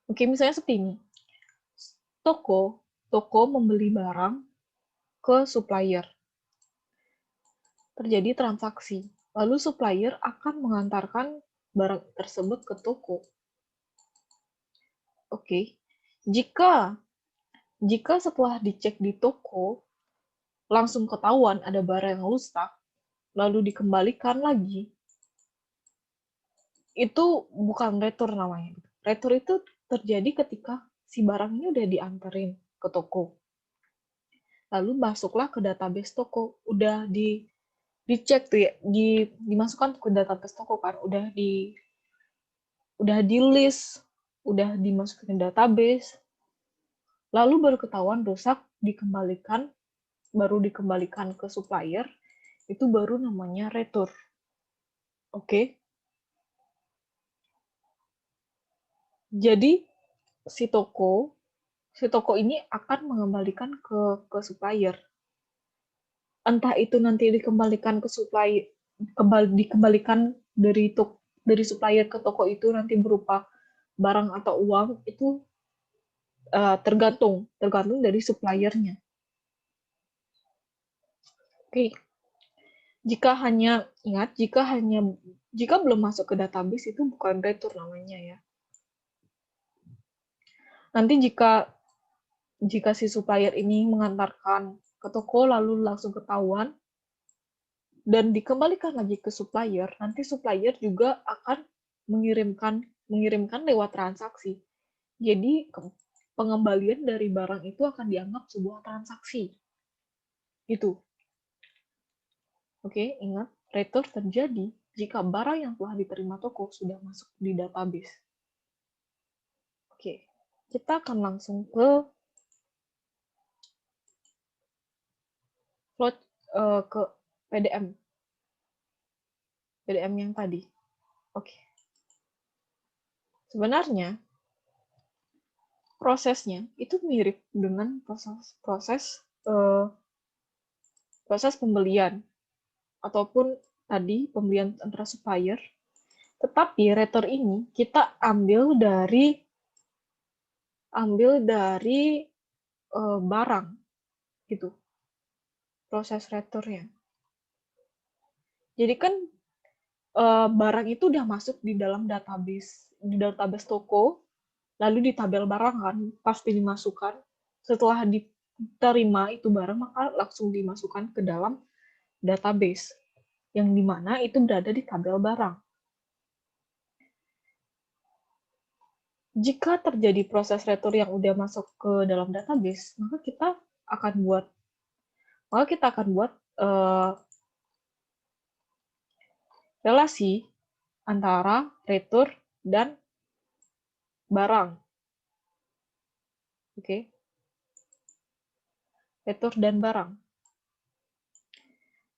Speaker 2: Oke, misalnya seperti ini. Toko membeli barang ke supplier. Terjadi transaksi. Lalu supplier akan mengantarkan barang tersebut ke toko. Oke. Jika setelah dicek di toko langsung ketahuan ada barang yang rusak, lalu dikembalikan lagi, itu bukan retur namanya. Retur itu terjadi ketika si barang ini udah diantarin ke toko. Lalu masuklah ke database toko, udah dicek tuh ya, dimasukkan ke database toko kan, udah di list, udah dimasukin database, lalu baru ketahuan rusak, baru dikembalikan ke supplier, itu baru namanya retur. Oke. Jadi si toko ini akan mengembalikan ke supplier. Entah itu nanti dikembalikan ke supplier, dikembalikan dari supplier ke toko itu nanti berupa barang atau uang, itu tergantung dari suppliernya. Oke. Jika belum masuk ke database itu bukan retur namanya ya. Nanti jika si supplier ini mengantarkan ke toko lalu langsung ketahuan dan dikembalikan lagi ke supplier, nanti supplier juga akan mengirimkan lewat transaksi. Jadi pengembalian dari barang itu akan dianggap sebuah transaksi. Itu. Oke, ingat, retur terjadi jika barang yang telah diterima toko sudah masuk di database. Oke, kita akan langsung ke ke PDM. PDM yang tadi. Oke. Sebenarnya prosesnya itu mirip dengan proses pembelian ataupun tadi pembelian antara supplier. Tetapi retur ini kita ambil dari barang gitu. Proses returnya. Jadi kan barang itu udah masuk di database toko, lalu di tabel barang kan pasti dimasukkan. Setelah diterima itu barang maka langsung dimasukkan ke dalam database yang dimana itu berada di tabel barang. Jika terjadi proses retur yang udah masuk ke dalam database, maka kita akan buat relasi antara retur dan barang. Oke. Retur dan barang.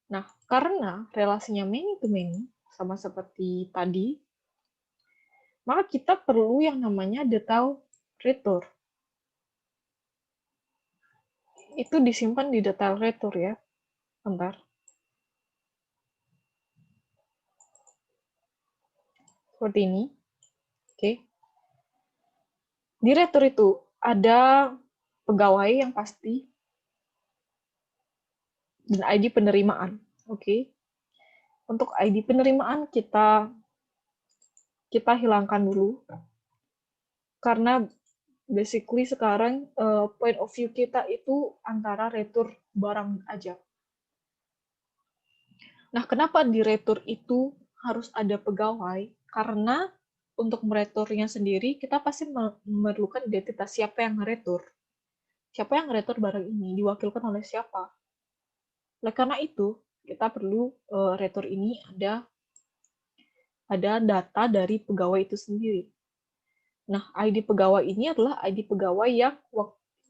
Speaker 2: Nah, karena relasinya many to many, sama seperti tadi, maka kita perlu yang namanya detail retur. Itu disimpan di detail retur ya. Bentar. Seperti ini. Oke. Di retur itu ada pegawai yang pasti dan ID penerimaan. Oke. Untuk ID penerimaan kita hilangkan dulu. Karena basically sekarang point of view kita itu antara retur barang aja. Nah, kenapa di retur itu harus ada pegawai? Karena untuk mereturnya sendiri, kita pasti memerlukan identitas siapa yang meretur. Siapa yang meretur barang ini, diwakilkan oleh siapa. Oleh karena itu, kita perlu retur ini ada data dari pegawai itu sendiri. Nah, ID pegawai ini adalah ID pegawai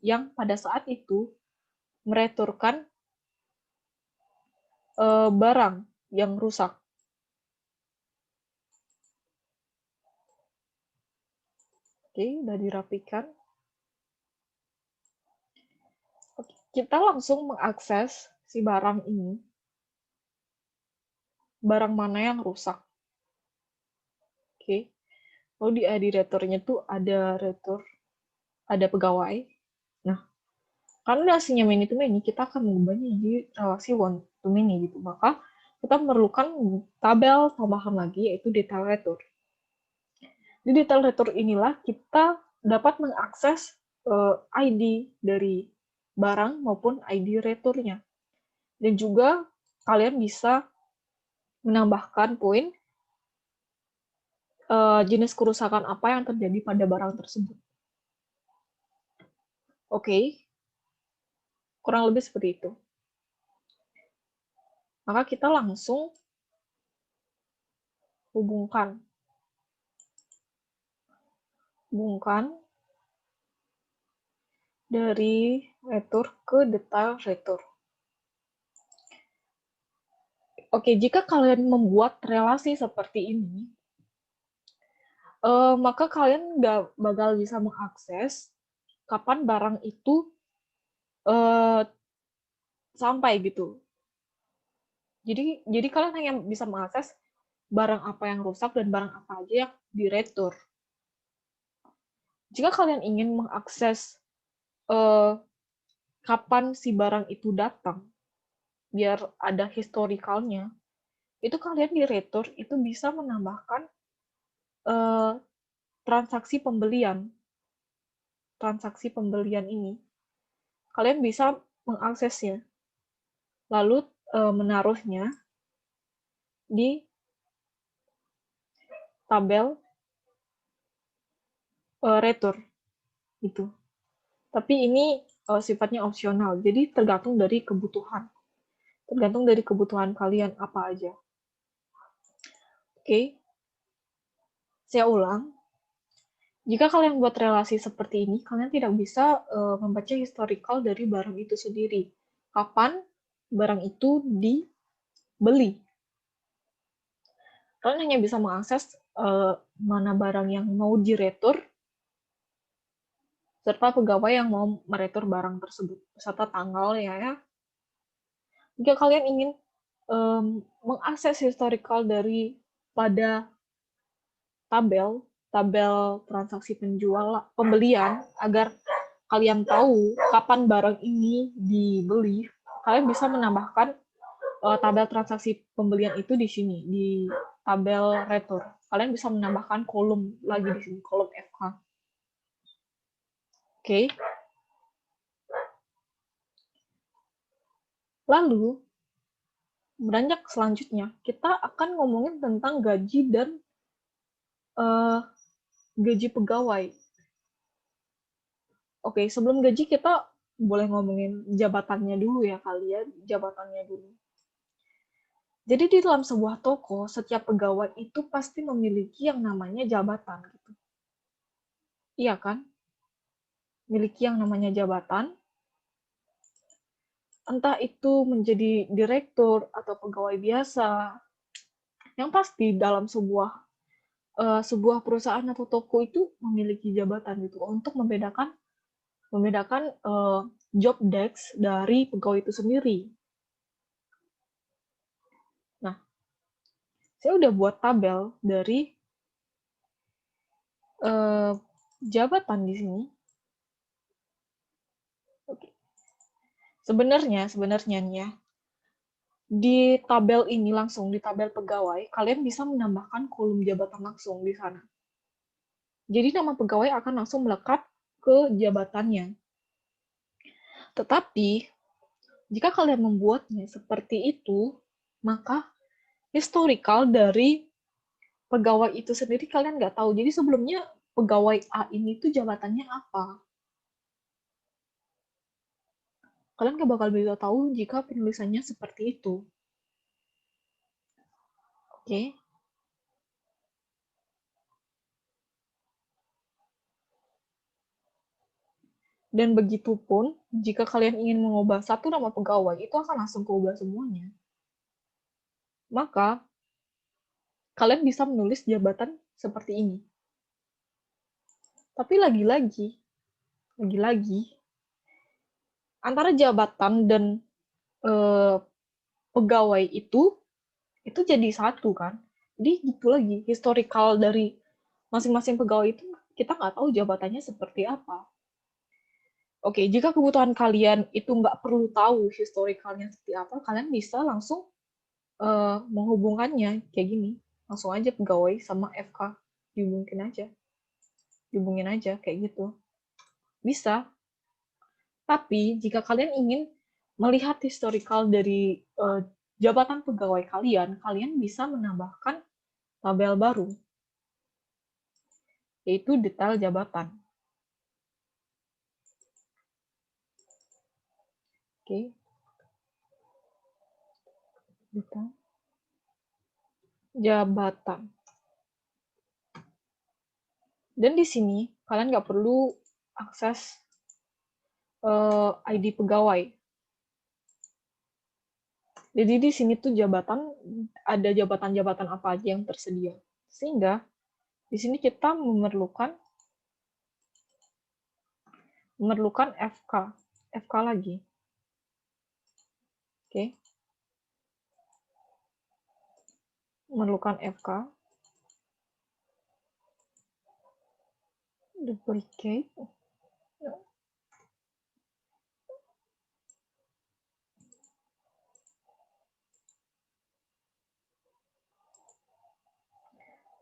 Speaker 2: yang pada saat itu mereturkan barang yang rusak. Oke, udah dirapikan. Kita langsung mengakses si barang ini. Barang mana yang rusak. Oke. Lalu di ID returnya tuh ada retur, ada pegawai. Nah, karena relasinya many to many, kita akan mengubahnya jadi relasi one to many gitu. Maka kita memerlukan tabel tambahan lagi, yaitu detail retur. Di detail retur inilah kita dapat mengakses ID dari barang maupun ID returnya. Dan juga kalian bisa menambahkan poin jenis kerusakan apa yang terjadi pada barang tersebut. Oke, kurang lebih seperti itu. Maka kita langsung hubungkan dari retur ke detail retur. Oke, jika kalian membuat relasi seperti ini, maka kalian nggak bakal bisa mengakses kapan barang itu sampai gitu. Jadi kalian hanya bisa mengakses barang apa yang rusak dan barang apa aja yang diretur. Jika kalian ingin mengakses kapan si barang itu datang, biar ada historicalnya, itu kalian di retur itu bisa menambahkan transaksi pembelian. Transaksi pembelian ini, kalian bisa mengaksesnya, lalu menaruhnya di tabel retur gitu. Tapi ini sifatnya opsional, jadi tergantung dari kebutuhan. Tergantung dari kebutuhan kalian apa aja. Oke, saya ulang. Jika kalian buat relasi seperti ini, kalian tidak bisa membaca historical dari barang itu sendiri. Kapan barang itu dibeli. Kalian hanya bisa mengakses mana barang yang mau diretur, serta pegawai yang mau meretur barang tersebut, serta tanggal ya. Jika kalian ingin mengakses historical pada tabel transaksi pembelian agar kalian tahu kapan barang ini dibeli, kalian bisa menambahkan tabel transaksi pembelian itu di sini di tabel retur. Kalian bisa menambahkan kolom lagi di sini, kolom FK. Oke. Lalu beranjak selanjutnya, kita akan ngomongin tentang gaji dan gaji pegawai. Oke, sebelum gaji kita boleh ngomongin jabatannya dulu ya kalian, jabatannya dulu. Jadi di dalam sebuah toko, setiap pegawai itu pasti memiliki yang namanya jabatan gitu. Iya kan? Miliki yang namanya jabatan. Entah itu menjadi direktur atau pegawai biasa. Yang pasti dalam sebuah perusahaan atau toko itu memiliki jabatan gitu untuk membedakan job desk dari pegawai itu sendiri. Nah, saya udah buat tabel dari jabatan di sini. Oke. Sebenarnya nih ya, di tabel ini langsung, di tabel pegawai, kalian bisa menambahkan kolom jabatan langsung di sana. Jadi nama pegawai akan langsung melekat ke jabatannya. Tetapi, jika kalian membuatnya seperti itu, maka historical dari pegawai itu sendiri kalian nggak tahu. Jadi sebelumnya pegawai A ini tuh jabatannya apa. Kalian nggak bakal bisa tahu jika penulisannya seperti itu. Oke. Dan begitu pun, jika kalian ingin mengubah satu nama pegawai, itu akan langsung keubah semuanya. Maka, kalian bisa menulis jabatan seperti ini. Tapi lagi-lagi, antara jabatan dan pegawai itu jadi satu kan. Jadi gitu lagi, historical dari masing-masing pegawai itu kita nggak tahu jabatannya seperti apa. Oke, jika kebutuhan kalian itu nggak perlu tahu historicalnya seperti apa, kalian bisa langsung menghubungkannya kayak gini. Langsung aja pegawai sama FK dihubungin aja kayak gitu. Bisa. Tapi jika kalian ingin melihat historical dari jabatan pegawai kalian, kalian bisa menambahkan tabel baru, yaitu detail jabatan. Oke. Detail jabatan. Dan di sini kalian nggak perlu akses ID pegawai. Jadi di sini tuh ada jabatan-jabatan apa aja yang tersedia. Sehingga di sini kita memerlukan FK lagi. Oke. Memerlukan FK. Duplicate.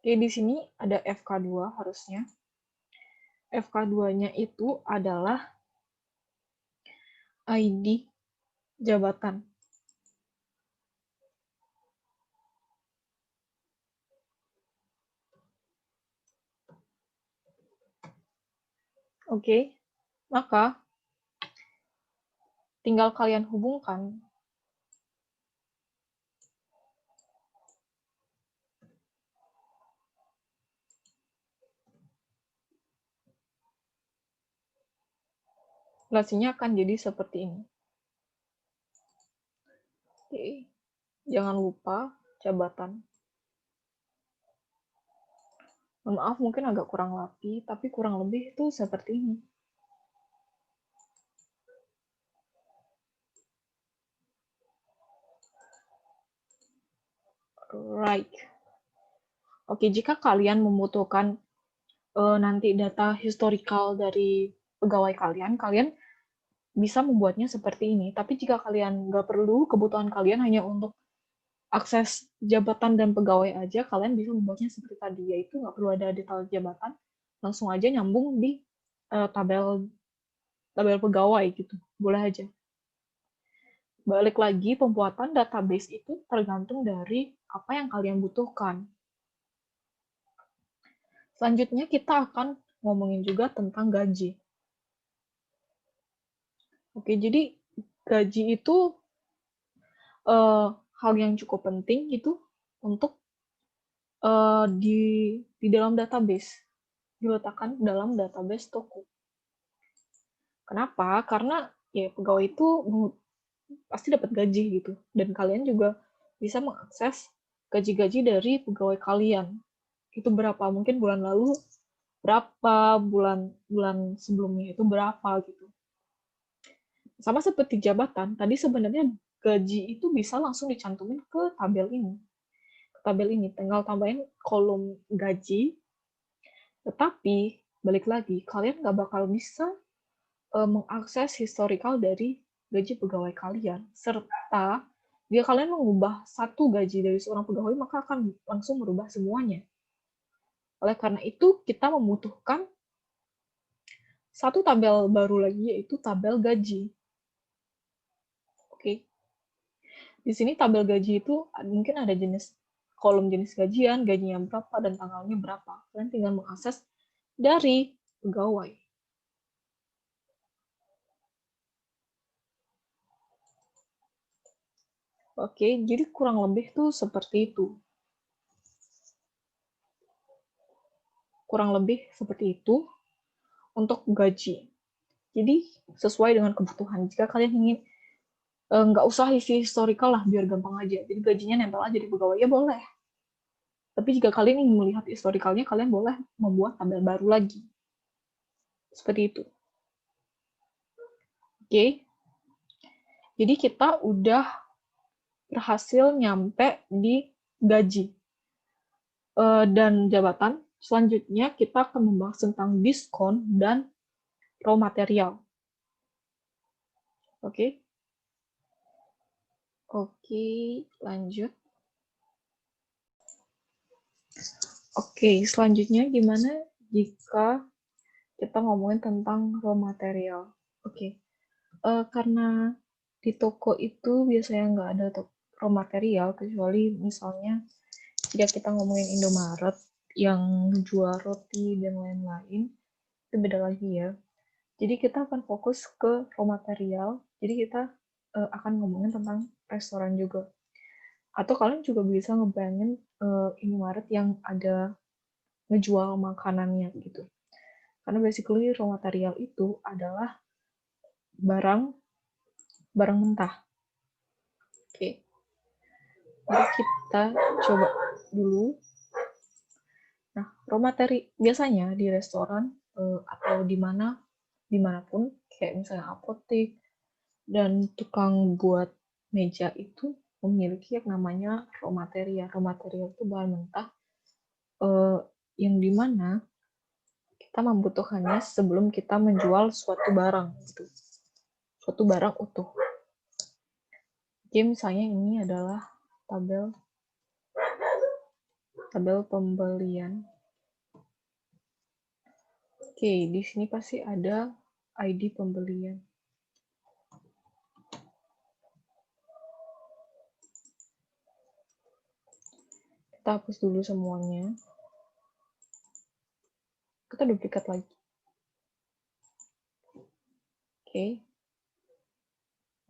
Speaker 2: Oke, di sini ada FK2 harusnya. FK2-nya itu adalah ID jabatan. Oke, maka tinggal kalian hubungkan relasinya akan jadi seperti ini. Oke, jangan lupa jabatan. Mohon maaf mungkin agak kurang rapi, tapi kurang lebih itu seperti ini. Right. Oke, jika kalian membutuhkan nanti data historical dari pegawai kalian, kalian bisa membuatnya seperti ini. Tapi jika kalian nggak perlu, kebutuhan kalian hanya untuk akses jabatan dan pegawai aja, kalian bisa membuatnya seperti tadi, yaitu nggak perlu ada detail jabatan, langsung aja nyambung di tabel pegawai gitu, boleh aja. Balik lagi, pembuatan database itu tergantung dari apa yang kalian butuhkan. Selanjutnya kita akan ngomongin juga tentang gaji. Oke, jadi gaji itu hal yang cukup penting itu untuk di dalam database, diletakkan dalam database toko. Kenapa? Karena ya pegawai itu pasti dapat gaji gitu, dan kalian juga bisa mengakses gaji-gaji dari pegawai kalian. Itu berapa? Mungkin bulan lalu berapa, bulan sebelumnya itu berapa gitu. Sama seperti jabatan, tadi sebenarnya gaji itu bisa langsung dicantumin ke tabel ini. Tabel ini tinggal tambahin kolom gaji, tetapi balik lagi, kalian nggak bakal bisa mengakses historical dari gaji pegawai kalian, serta jika kalian mengubah satu gaji dari seorang pegawai, maka akan langsung merubah semuanya. Oleh karena itu, kita membutuhkan satu tabel baru lagi, yaitu tabel gaji. Oke. Di sini tabel gaji itu mungkin ada jenis kolom jenis gajian, gajinya berapa, dan tanggalnya berapa. Kalian tinggal mengakses dari pegawai. Oke, jadi kurang lebih tuh seperti itu. Kurang lebih seperti itu untuk gaji. Jadi sesuai dengan kebutuhan. Jika kalian ingin nggak usah isi historical lah, biar gampang aja. Jadi gajinya nempel aja di pegawai, ya boleh. Tapi jika kalian ingin melihat historicalnya, kalian boleh membuat tabel baru lagi. Seperti itu. Oke. Jadi kita udah berhasil nyampe di gaji dan jabatan. Selanjutnya kita akan membahas tentang diskon dan raw material. Oke. Oke, lanjut. Oke, selanjutnya gimana jika kita ngomongin tentang raw material? Oke, karena di toko itu biasanya nggak ada raw material, kecuali misalnya jika kita ngomongin Indomaret yang jual roti dan lain-lain, itu beda lagi ya. Jadi kita akan fokus ke raw material, jadi kita akan ngomongin tentang restoran juga. Atau kalian juga bisa ngebayangin Indomaret yang ada ngejual makanannya gitu. Karena basically raw material itu adalah barang mentah. Oke. Mari kita coba dulu. Nah, raw materi biasanya di restoran atau dimanapun, kayak misalnya apotek dan tukang buat meja itu memiliki yang namanya raw material. Raw material itu bahan mentah yang dimana kita membutuhkannya sebelum kita menjual suatu barang gitu. Suatu barang utuh. Jadi misalnya ini adalah tabel tabel pembelian. Oke, di sini pasti ada ID pembelian. Kita hapus dulu semuanya. Kita duplikat lagi. Oke.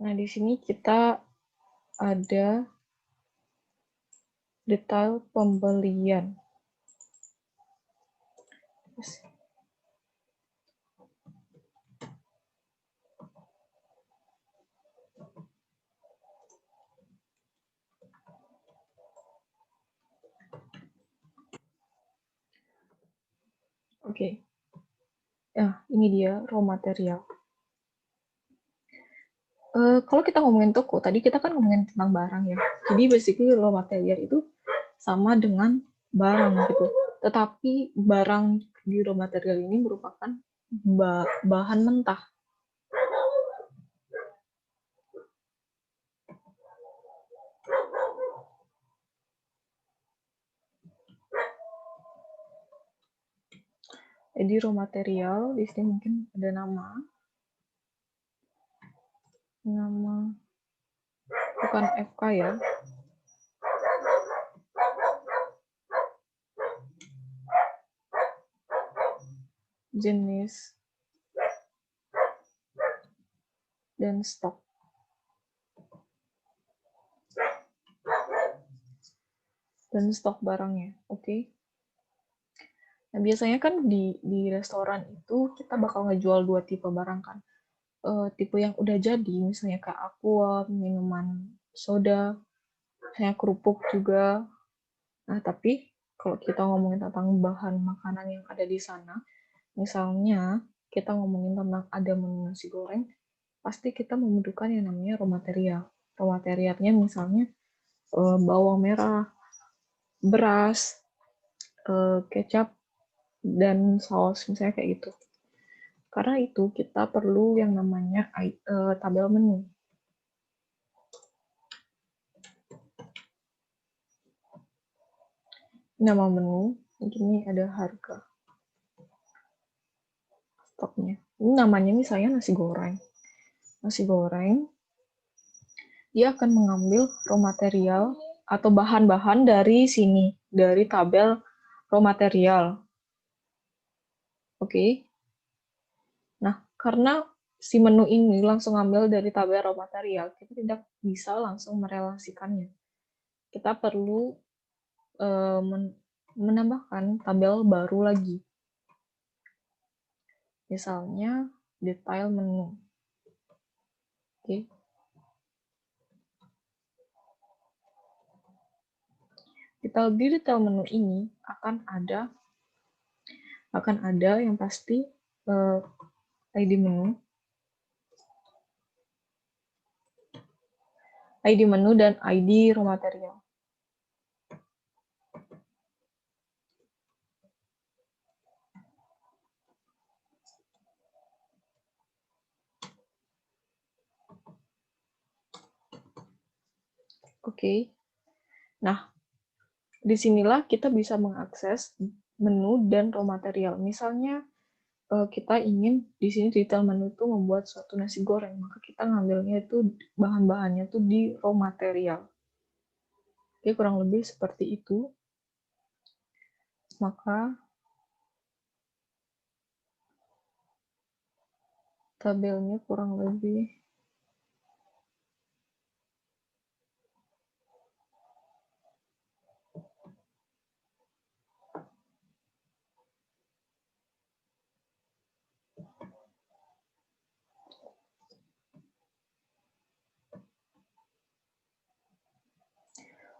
Speaker 2: Nah, di sini kita ada detail pembelian. Oke. Nah, ini dia raw material. Kalau kita ngomongin toko, tadi kita kan ngomongin tentang barang ya. Jadi basically raw material itu sama dengan barang gitu. Tetapi barang di raw material ini merupakan bahan mentah. Jadi raw material di sini mungkin ada nama bukan FK ya. Jenis dan stok. Dan stok barangnya, oke. Nah, biasanya kan di restoran itu kita bakal ngejual 2 tipe barang kan. Tipe yang udah jadi, misalnya kayak aqua, minuman soda, misalnya kerupuk juga. Nah, tapi kalau kita ngomongin tentang bahan makanan yang ada di sana, misalnya kita ngomongin tentang ada menu nasi goreng, pasti kita membutuhkan yang namanya raw material. Raw materialnya misalnya bawang merah, beras, kecap, dan saus, misalnya kayak gitu. Karena itu kita perlu yang namanya tabel menu. Nama menu, ini ada harga stoknya. Ini namanya misalnya nasi goreng. Nasi goreng, dia akan mengambil raw material atau bahan-bahan dari sini, dari tabel raw material. Oke. Nah, karena si menu ini langsung ambil dari tabel raw material, kita tidak bisa langsung merelasikannya. Kita perlu menambahkan tabel baru lagi. Misalnya detail menu. Oke. Di detail menu ini akan ada yang pasti ID menu dan ID raw material. Oke. Nah, disinilah kita bisa mengakses menu dan raw material. Misalnya kita ingin di sini detail menu itu membuat suatu nasi goreng, maka kita ngambilnya itu bahan-bahannya itu di raw material. Oke, kurang lebih seperti itu. Maka tabelnya kurang lebih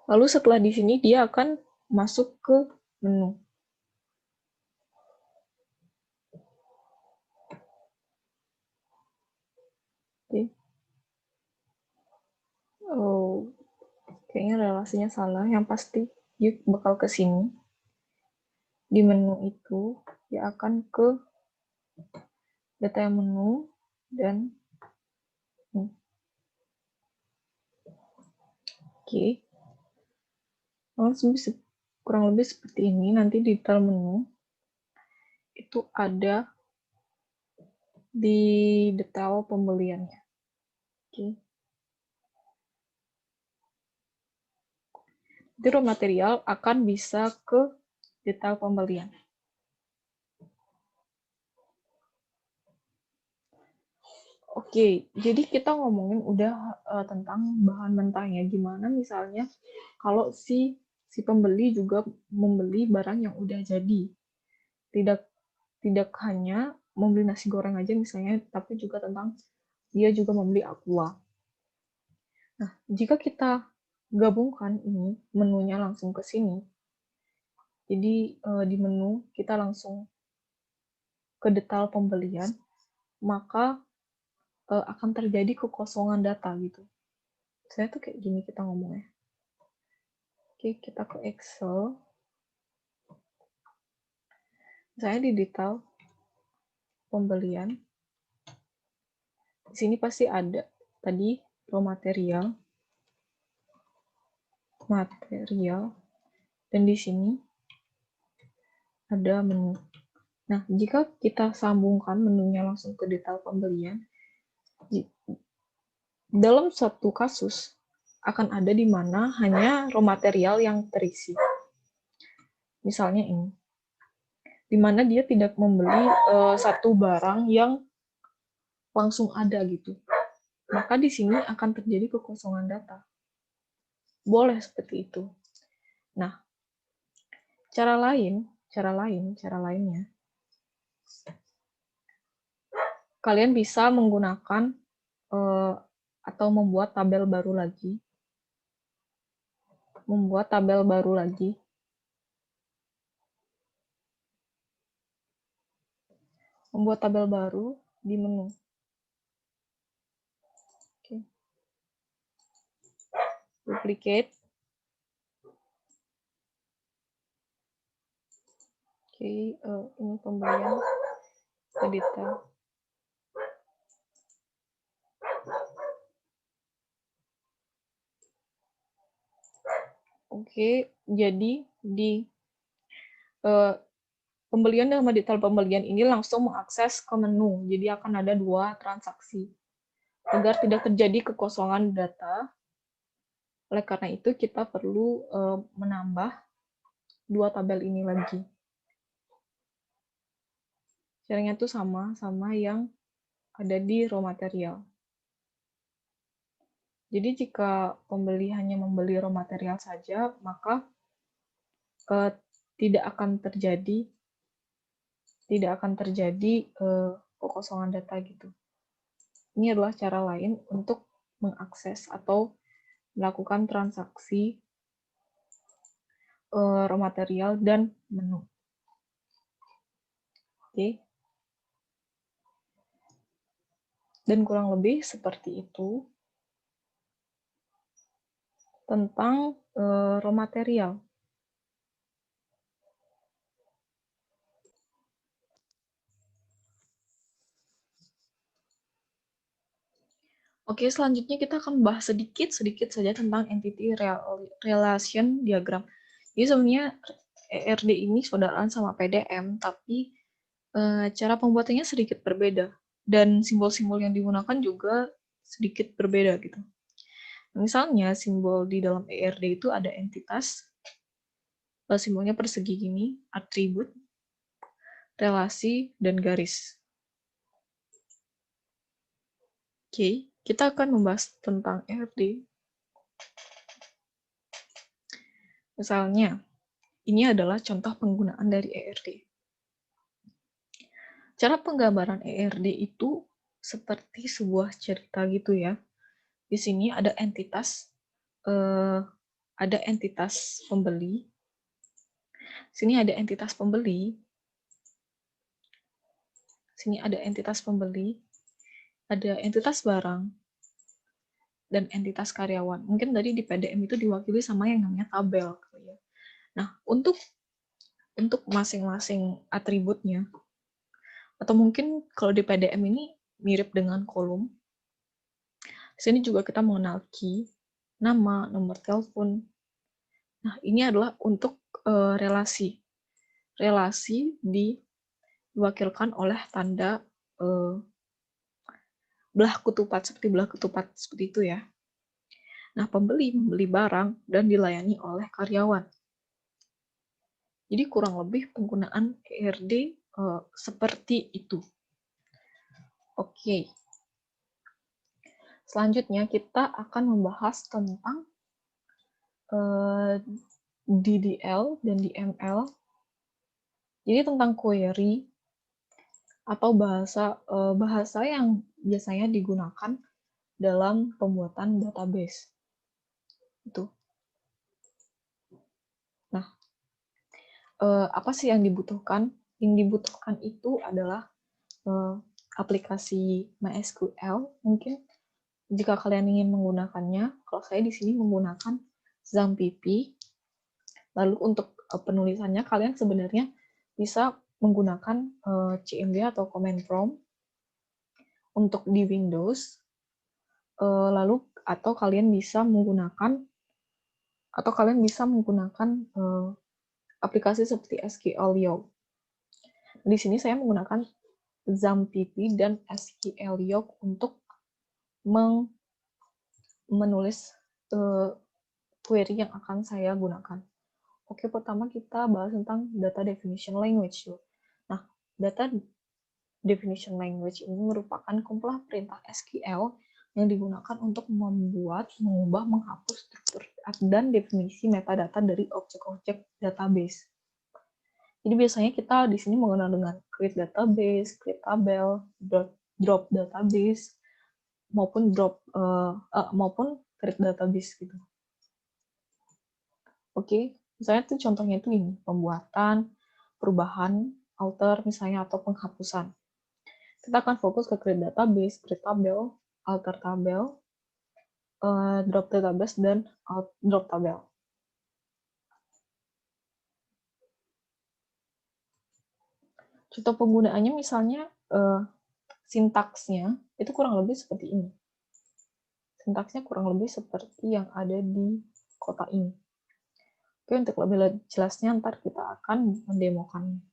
Speaker 2: lalu setelah di sini dia akan masuk ke menu. Oke. Oh, kayaknya relasinya salah. Yang pasti dia bakal ke sini. Di menu itu dia akan ke detail menu dan oke. Langsung bisa kurang lebih seperti ini. Nanti detail menu itu ada di detail pembeliannya. Oke. Jadi raw material akan bisa ke detail pembelian. Oke, jadi kita ngomongin udah tentang bahan mentahnya. Gimana misalnya kalau si pembeli juga membeli barang yang udah jadi. Tidak hanya membeli nasi goreng aja misalnya, tapi juga tentang dia juga membeli aqua. Nah, jika kita gabungkan ini menunya langsung ke sini, jadi di menu kita langsung ke detail pembelian, maka akan terjadi kekosongan data gitu. Saya tuh kayak gini kita ngomongnya. Oke, kita ke Excel. Saya di detail pembelian. Di sini pasti ada tadi raw material, dan di sini ada menu. Nah, jika kita sambungkan menunya langsung ke detail pembelian, dalam satu kasus akan ada di mana hanya raw material yang terisi. Misalnya ini, di mana dia tidak membeli satu barang yang langsung ada gitu. Maka di sini akan terjadi kekosongan data. Boleh seperti itu. Nah, cara lainnya, kalian bisa menggunakan atau membuat tabel baru lagi. Membuat tabel baru di menu. Oke. Duplicate. Oke, ini pembelian ke detail. Oke, jadi di pembelian dan detail pembelian ini langsung mengakses ke menu. Jadi akan ada 2 transaksi. Agar tidak terjadi kekosongan data, oleh karena itu kita perlu menambah 2 tabel ini lagi. Caranya tuh sama yang ada di raw material. Jadi jika pembeli hanya membeli raw material saja, maka tidak akan terjadi kekosongan data gitu. Ini adalah cara lain untuk mengakses atau melakukan transaksi raw material dan menu. Oke. Dan kurang lebih seperti itu tentang raw material. Oke, selanjutnya kita akan bahas sedikit saja tentang entity relation diagram. Jadi sebenarnya ERD ini saudaraan sama PDM, tapi cara pembuatannya sedikit berbeda. Dan simbol-simbol yang digunakan juga sedikit berbeda gitu. Misalnya simbol di dalam ERD itu ada entitas, simbolnya persegi gini, atribut, relasi, dan garis. Oke, kita akan membahas tentang ERD. Misalnya, ini adalah contoh penggunaan dari ERD. Cara penggambaran ERD itu seperti sebuah cerita gitu ya. Di sini ada entitas pembeli. Sini ada entitas pembeli. Sini ada entitas pembeli. Ada entitas barang dan entitas karyawan. Mungkin tadi di PDM itu diwakili sama yang namanya tabel. Nah, untuk masing-masing atributnya, atau mungkin kalau di PDM ini mirip dengan kolom. Di sini juga kita mengenal key, nama, nomor telepon. Nah, ini adalah untuk relasi. Relasi diwakilkan oleh tanda belah ketupat, seperti itu ya. Nah, pembeli membeli barang dan dilayani oleh karyawan. Jadi kurang lebih penggunaan ERD seperti itu. Oke. Selanjutnya kita akan membahas tentang DDL dan DML. Jadi tentang query atau bahasa yang biasanya digunakan dalam pembuatan database. Itu. Nah, apa sih yang dibutuhkan? Yang dibutuhkan itu adalah aplikasi MySQL. Mungkin jika kalian ingin menggunakannya, kalau saya di sini menggunakan XAMPP. Lalu untuk penulisannya kalian sebenarnya bisa menggunakan CMD atau command prompt untuk di Windows. Lalu atau kalian bisa menggunakan aplikasi seperti SQLio. Di sini saya menggunakan XAMPP dan SQLio untuk menulis query yang akan saya gunakan. Oke, pertama kita bahas tentang data definition language. Nah, data definition language ini merupakan kumpulan perintah SQL yang digunakan untuk membuat, mengubah, menghapus struktur dan definisi metadata dari objek-objek database. Jadi biasanya kita di sini mengenal dengan create database, create tabel, drop database, maupun create database gitu. Oke, misalnya tuh contohnya itu ini, pembuatan, perubahan, alter misalnya, atau penghapusan. Kita akan fokus ke create database, create tabel, alter tabel, drop database, dan drop tabel. Contoh penggunaannya misalnya sintaksnya itu kurang lebih seperti ini. Sintaksnya kurang lebih seperti yang ada di kotak ini. Oke, untuk lebih jelasnya ntar kita akan mendemokannya.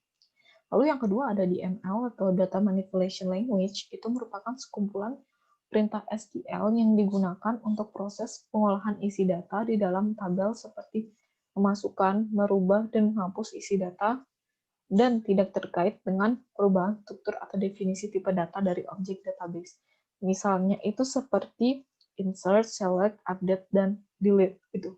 Speaker 2: Lalu yang kedua ada DML atau Data Manipulation Language. Itu merupakan sekumpulan perintah SQL yang digunakan untuk proses pengolahan isi data di dalam tabel seperti memasukkan, merubah, dan menghapus isi data, dan tidak terkait dengan perubahan struktur atau definisi tipe data dari objek database. Misalnya itu seperti insert, select, update, dan delete gitu.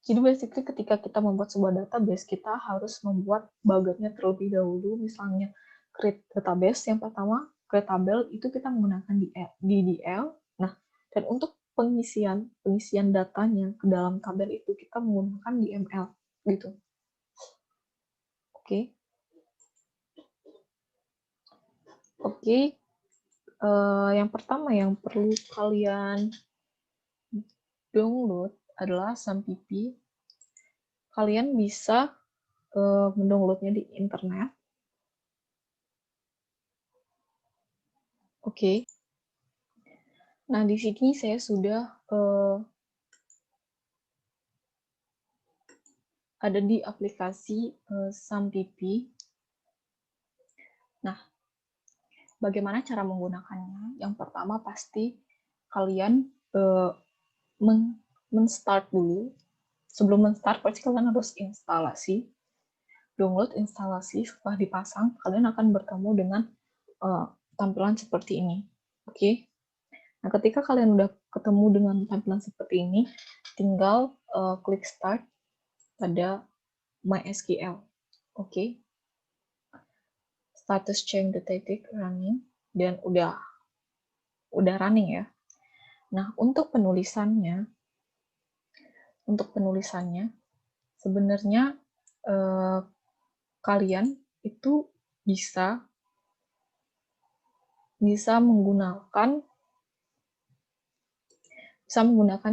Speaker 2: Jadi basically ketika kita membuat sebuah database, kita harus membuat bugetnya terlebih dahulu. Misalnya create database, yang pertama create tabel itu kita menggunakan DDL. Nah, dan untuk pengisian datanya ke dalam tabel itu kita menggunakan DML gitu. Oke. Yang pertama yang perlu kalian download adalah XAMPP. Kalian bisa mendownloadnya di internet. Oke. Nah, di sini saya sudah ada di aplikasi XAMPP. Nah, bagaimana cara menggunakannya? Yang pertama pasti kalian men-start dulu. Sebelum men-start, pasti kalian harus instalasi. Download instalasi, setelah dipasang, kalian akan bertemu dengan tampilan seperti ini. Oke. Nah, ketika kalian udah ketemu dengan tampilan seperti ini, tinggal klik start pada MySQL. Oke. Status change detected running, dan udah running ya. Nah, untuk penulisannya sebenarnya kalian itu bisa menggunakan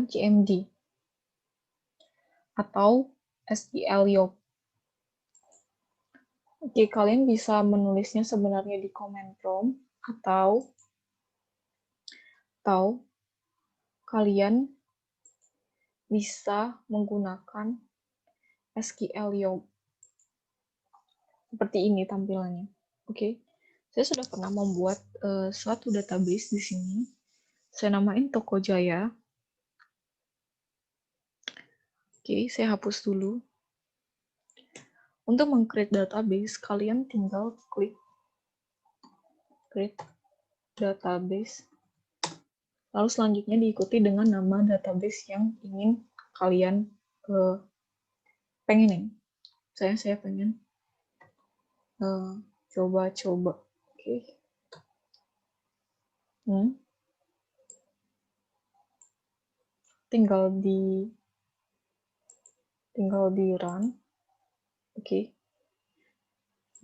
Speaker 2: CMD atau SQLio. Oke, kalian bisa menulisnya sebenarnya di command prompt atau kalian bisa menggunakan SQL Yo. Seperti ini tampilannya. Oke. Saya sudah pernah membuat suatu database di sini. Saya namain Tokojaya. Oke, saya hapus dulu. Untuk meng-create database, kalian tinggal klik create database. Lalu selanjutnya diikuti dengan nama database yang ingin kalian pengenin. Saya pengen coba-coba. Oke. Tinggal di run. Oke.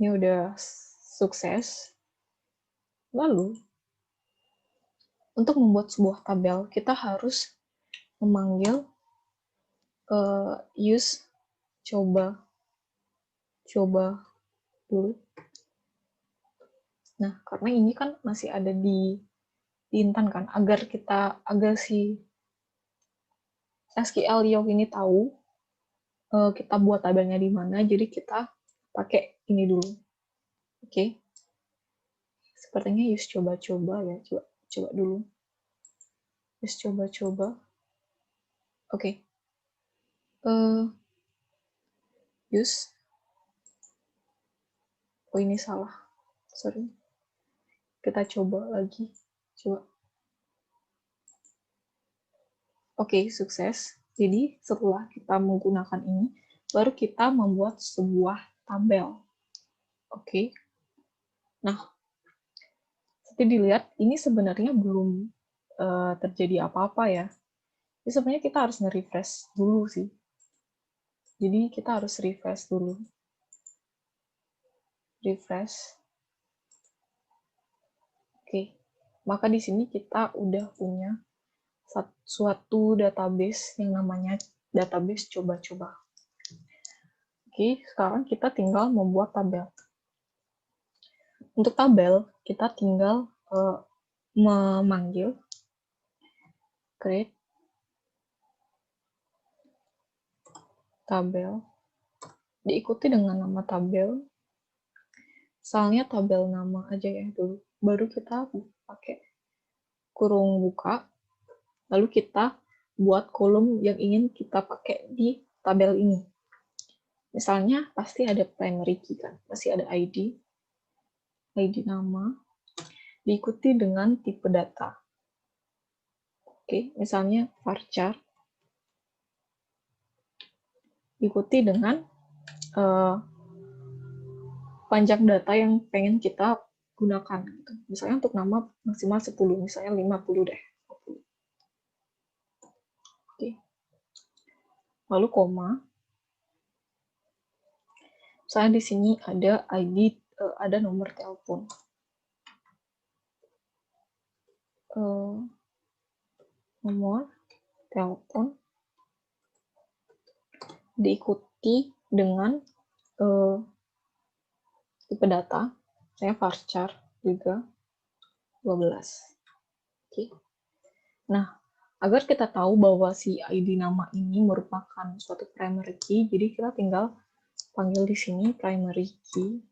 Speaker 2: Ini udah sukses. Lalu untuk membuat sebuah tabel, kita harus memanggil use coba dulu. Nah, karena ini kan masih ada di intan kan, agar si SQL Yo ini tahu kita buat tabelnya di mana, jadi kita pakai ini dulu. Oke. Sepertinya use coba-coba ya, coba dulu. Use coba-coba. Oke. Use. Oh, ini salah. Sorry. Kita coba lagi. Coba. Oke, sukses. Jadi, setelah kita menggunakan ini, baru kita membuat sebuah tabel. Oke. Nah, seperti dilihat, ini sebenarnya belum terjadi apa-apa ya. Jadi sebenarnya kita harus nge-refresh dulu sih. Jadi kita harus refresh dulu. Refresh. Oke. Maka di sini kita udah punya suatu database yang namanya database coba-coba. Oke, sekarang kita tinggal membuat tabel. Untuk tabel, kita tinggal memanggil create tabel, diikuti dengan nama tabel. Misalnya tabel nama aja ya dulu. Baru kita pakai kurung buka, lalu kita buat kolom yang ingin kita pakai di tabel ini. Misalnya pasti ada primary key kan, pasti ada ID nama, diikuti dengan tipe data. Oke, misalnya varchar, diikuti dengan panjang data yang pengen kita gunakan. Gitu. Misalnya untuk nama maksimal 10, misalnya 50 deh. Oke. Lalu koma. Misalnya di sini ada ID, ada nomor telepon. Nomor telepon diikuti dengan tipe data, saya varchar juga 12. Oke. Nah, agar kita tahu bahwa si ID nama ini merupakan suatu primary key, jadi kita tinggal panggil di sini primary key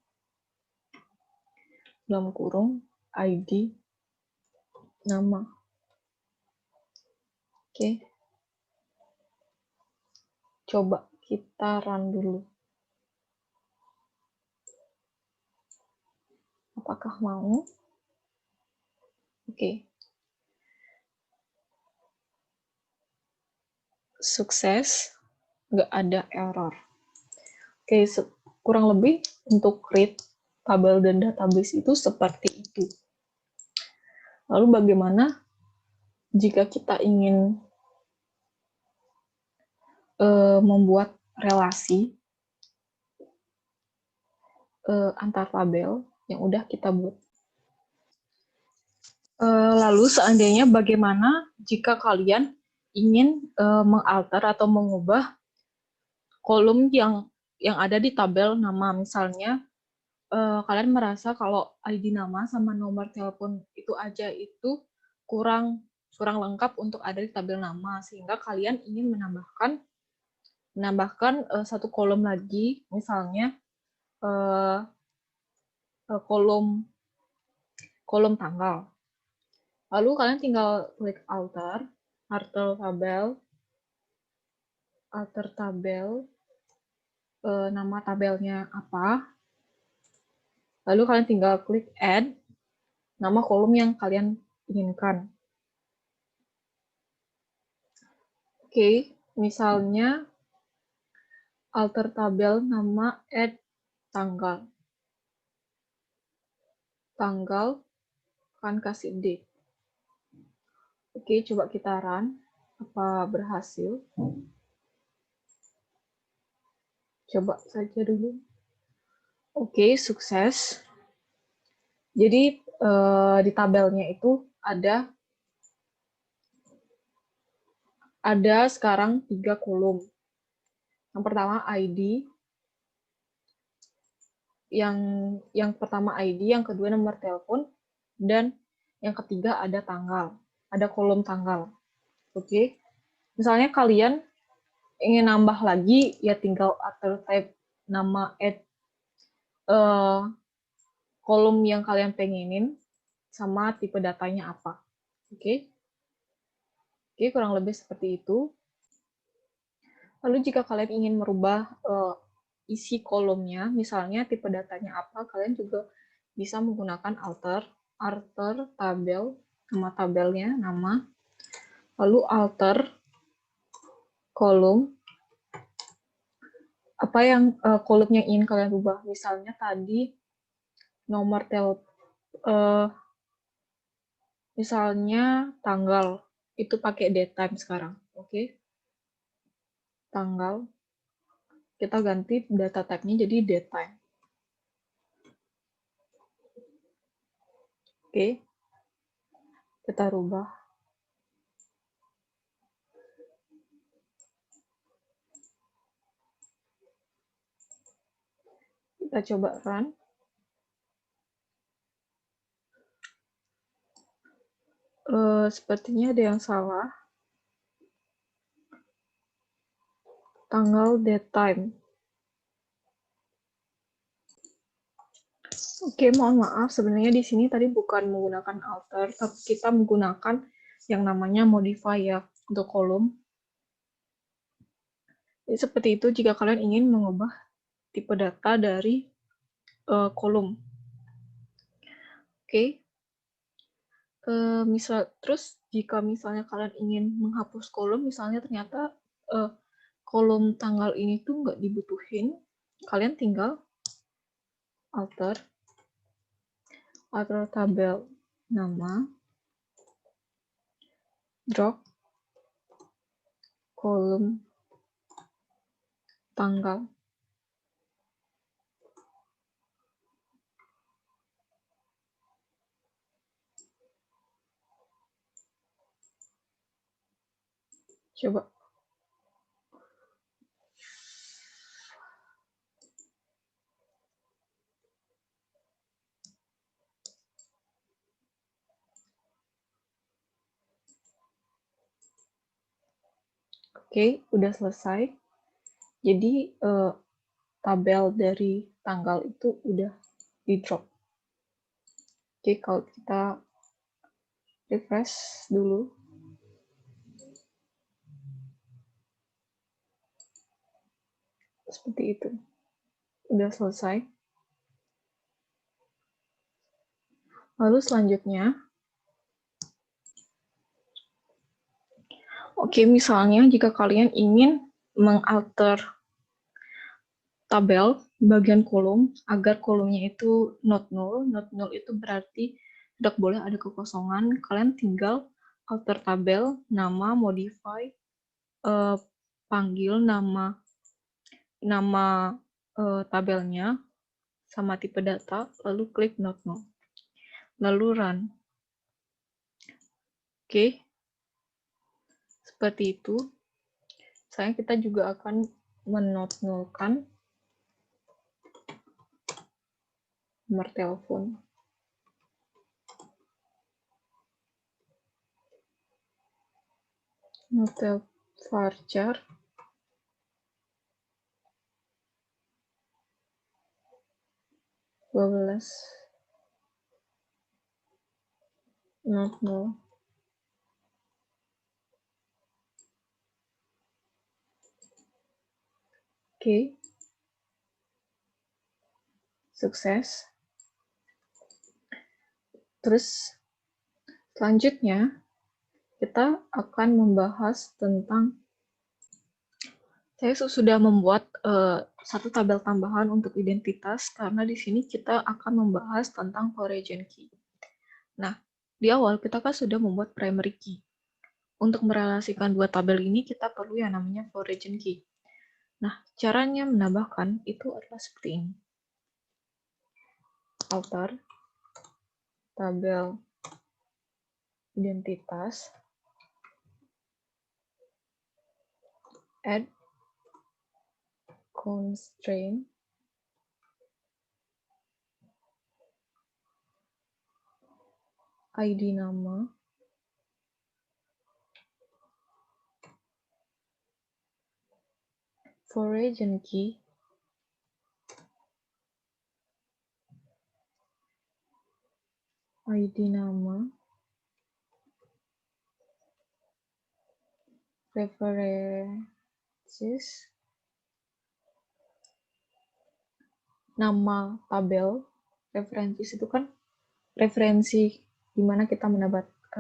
Speaker 2: dalam kurung ID nama. Oke. Coba kita run dulu. Apakah mau? Oke. Sukses, nggak ada error. Oke, kurang lebih untuk create tabel dan database itu seperti itu. Lalu bagaimana jika kita ingin membuat relasi antar tabel yang udah kita buat? Lalu seandainya bagaimana jika kalian ingin mengalter atau mengubah kolom yang ada di tabel nama, misalnya kalian merasa kalau ID nama sama nomor telepon itu aja itu kurang lengkap untuk ada di tabel nama, sehingga kalian ingin menambahkan menambahkan satu kolom lagi, misalnya kolom tanggal. Lalu kalian tinggal klik alter tabel, nama tabelnya apa. Lalu kalian tinggal klik add nama kolom yang kalian inginkan. Oke, misalnya alter tabel nama add tanggal. Tanggal akan kasih date. Oke, coba kita run. Apa berhasil? Coba saja dulu. Oke, sukses. Jadi di tabelnya itu ada sekarang 3 kolom. Yang pertama ID, yang pertama ID, yang kedua nomor telepon, dan yang ketiga ada tanggal, ada kolom tanggal. Oke, misalnya kalian ingin nambah lagi, ya tinggal alter type nama add kolom yang kalian pengenin sama tipe datanya apa. Oke, kurang lebih seperti itu. Lalu jika kalian ingin merubah isi kolomnya, misalnya tipe datanya apa, kalian juga bisa menggunakan alter tabel, nama tabelnya, nama, lalu alter kolom, apa yang kolom yang ingin kalian rubah. Misalnya tadi nomor misalnya tanggal, itu pakai datetime sekarang, oke? Tanggal, kita ganti data type-nya jadi datetime. Oke, kita rubah. Kita coba run. Sepertinya ada yang salah. Tanggal, date time. Oke, mohon maaf. Sebenarnya di sini tadi bukan menggunakan alter, tapi kita menggunakan yang namanya modify ya untuk kolom. Jadi seperti itu jika kalian ingin mengubah tipe data dari kolom. Oke. Terus jika misalnya kalian ingin menghapus kolom, misalnya ternyata kolom tanggal ini tuh nggak dibutuhin, kalian tinggal alter tabel nama, drop kolom tanggal. Coba. Oke, udah selesai. Jadi tabel dari tanggal itu udah di drop. Oke, kalau kita refresh dulu. Seperti itu. Udah selesai. Lalu selanjutnya, oke, misalnya jika kalian ingin mengalter tabel bagian kolom agar kolomnya itu not null. Not null itu berarti tidak boleh ada kekosongan. Kalian tinggal alter tabel, nama, modify, panggil nama tabelnya sama tipe data, lalu klik not null. Lalu run. Oke. Seperti itu. Sayang kita juga akan menot nullkan nomor telepon. Note varchar 12 00. Oke. Sukses. Terus selanjutnya kita akan membahas tentang, saya sudah membuat satu tabel tambahan untuk identitas karena di sini kita akan membahas tentang origin key. Nah, di awal kita kan sudah membuat primary key. Untuk merelasikan dua tabel ini kita perlu yang namanya origin key. Nah, caranya menambahkan itu adalah seperti ini. Alter tabel identitas, add constraint, ID nama, origin key, ID nama, references, nama tabel. References itu kan referensi di mana kita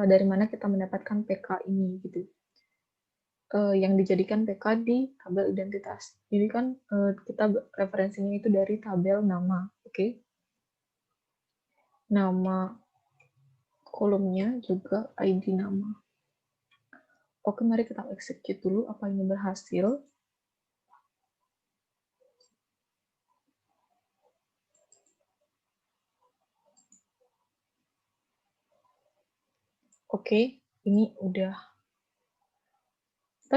Speaker 2: dari mana kita mendapatkan PK ini gitu. Yang dijadikan PK di tabel identitas. Jadi kan kita referensinya itu dari tabel nama, oke? Nama kolomnya juga ID nama. Oke, mari kita execute dulu apa ini berhasil. Oke, ini kita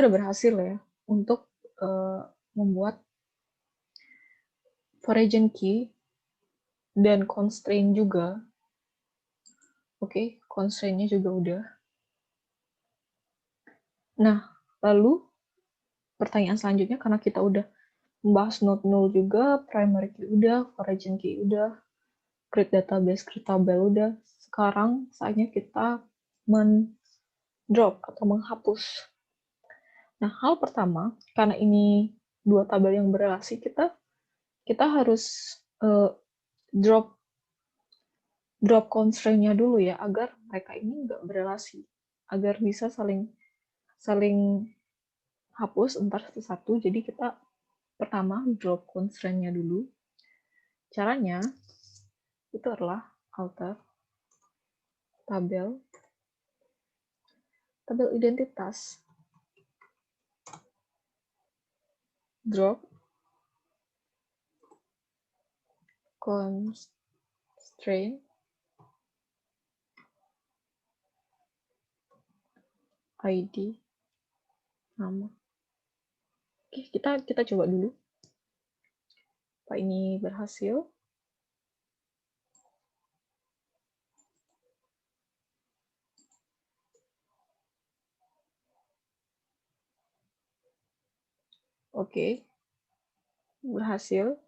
Speaker 2: udah berhasil ya untuk membuat origin key dan constraint juga. Oke, constraint-nya juga udah. Nah, lalu pertanyaan selanjutnya, karena kita udah membahas node null juga, primary key udah, origin key udah, create database, create tabel udah. Sekarang saatnya kita drop atau menghapus. Nah, hal pertama, karena ini dua tabel yang berelasi, kita harus drop constraint-nya dulu ya, agar mereka ini nggak berelasi, agar bisa saling hapus entar satu-satu. Jadi kita pertama drop constraint-nya dulu. Caranya itu adalah alter tabel identitas, drop constraint ID nama. Oke, kita coba dulu apa ini berhasil. Oke, berhasil.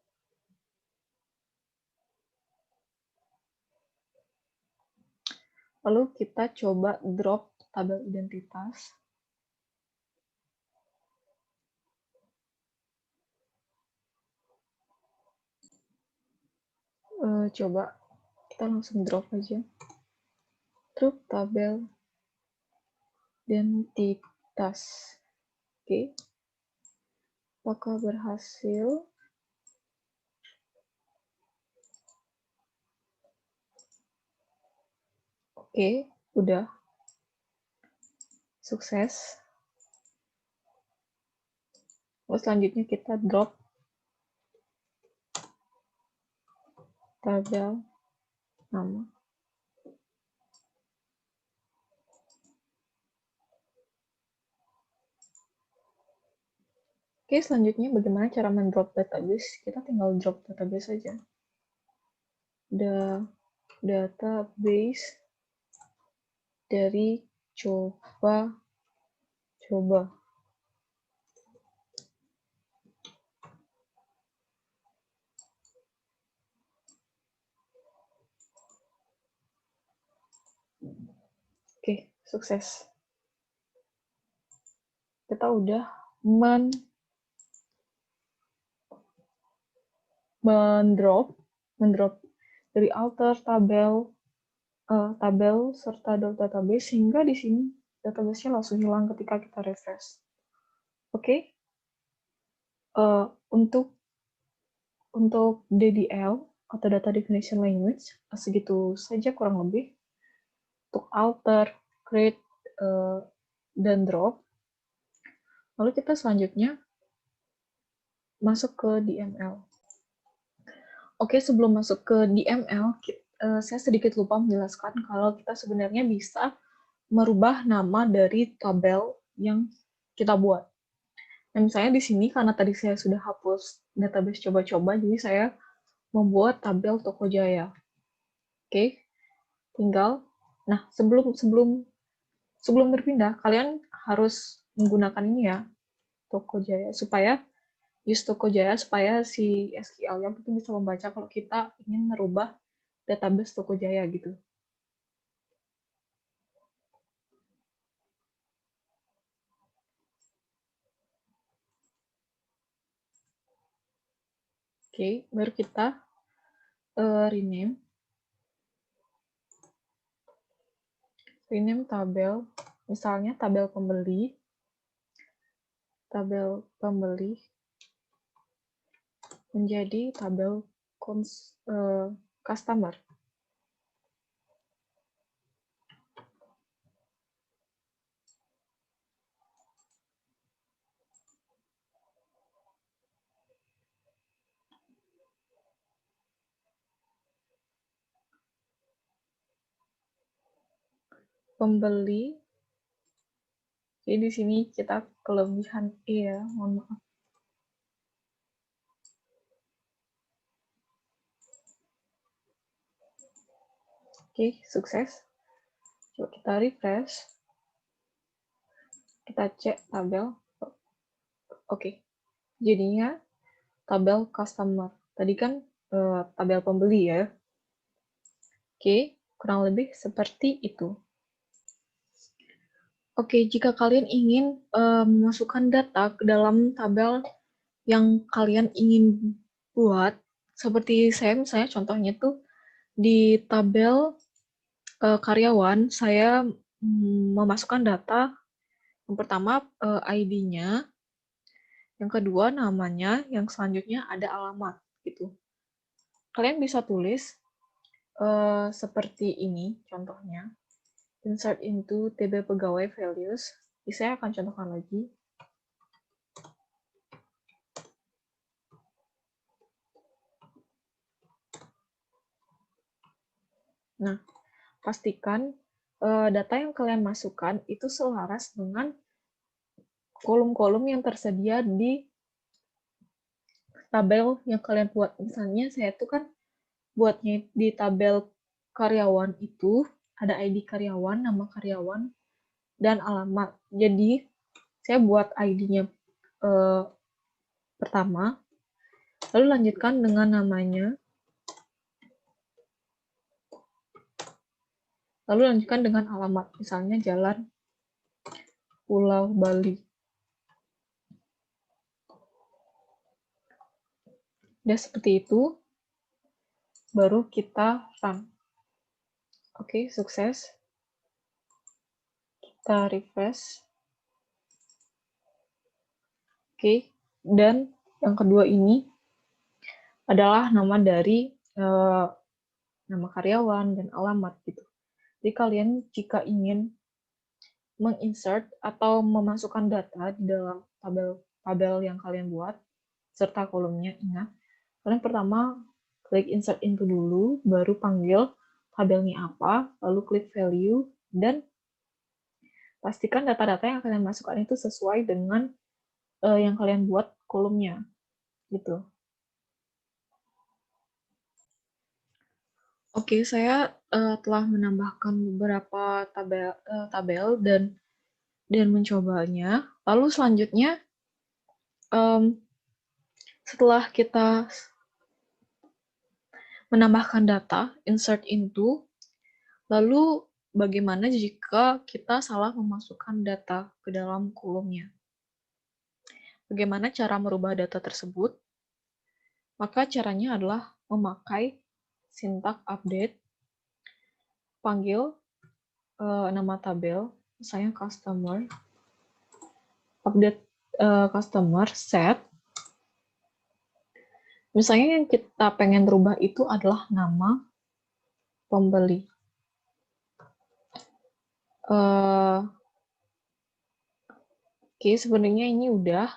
Speaker 2: Lalu kita coba drop tabel identitas. Coba kita langsung drop aja. Drop tabel identitas. Oke. Apakah berhasil? Oke, udah. Sukses. Lalu selanjutnya kita drop tabel nama. Oke, selanjutnya bagaimana cara mendrop database? Kita tinggal drop database saja. Database dari coba. sukses. Kita udah mendrop dari alter tabel serta database sehingga di sini database-nya langsung hilang ketika kita refresh. Oke. Untuk DDL atau Data Definition Language segitu saja kurang lebih. Untuk alter, create, dan drop. Lalu kita selanjutnya masuk ke DML. Oke, sebelum masuk ke DML, saya sedikit lupa menjelaskan kalau kita sebenarnya bisa merubah nama dari tabel yang kita buat. Nah, misalnya di sini karena tadi saya sudah hapus database coba-coba, jadi saya membuat tabel Tokojaya. Oke, tinggal. Nah, sebelum berpindah, kalian harus menggunakan ini ya, Tokojaya supaya si SQL-nya itu bisa membaca kalau kita ingin merubah database Tokojaya gitu. Oke, baru kita rename tabel, misalnya tabel pembeli menjadi tabel customer. Pembeli. Jadi di sini kita kelebihan ya, mohon maaf. Oke, sukses. Coba kita refresh. Kita cek tabel. Oke. Jadinya tabel customer. Tadi kan tabel pembeli ya. Oke, kurang lebih seperti itu. Oke, jika kalian ingin memasukkan data ke dalam tabel yang kalian ingin buat, seperti saya misalnya contohnya tuh di tabel karyawan, saya memasukkan data yang pertama ID-nya, yang kedua namanya, yang selanjutnya ada alamat gitu. Kalian bisa tulis seperti ini contohnya. Insert into TB pegawai values. Saya akan contohkan lagi. Nah, pastikan data yang kalian masukkan itu selaras dengan kolom-kolom yang tersedia di tabel yang kalian buat. Misalnya saya tuh kan buatnya di tabel karyawan itu ada ID karyawan, nama karyawan, dan alamat. Jadi saya buat ID-nya pertama, lalu lanjutkan dengan namanya, lalu lanjutkan dengan alamat, misalnya Jalan Pulau Bali. Udah seperti itu, baru kita run. Oke, sukses. Kita refresh. Oke, dan yang kedua ini adalah nama dari nama karyawan dan alamat gitu. Jadi kalian jika ingin menginsert atau memasukkan data di dalam tabel yang kalian buat serta kolomnya, ingat kalian pertama klik insert into dulu, baru panggil tabelnya apa, lalu klik value, dan pastikan data-data yang kalian masukkan itu sesuai dengan yang kalian buat kolomnya gitu. Oke, saya telah menambahkan beberapa tabel dan mencobanya. Lalu selanjutnya, setelah kita menambahkan data, insert into, lalu bagaimana jika kita salah memasukkan data ke dalam kolomnya. Bagaimana cara merubah data tersebut? Maka caranya adalah memakai sintak update, panggil nama tabel, misalnya customer, update customer, set. Misalnya yang kita pengen rubah itu adalah nama pembeli. Oke, sebenarnya ini udah.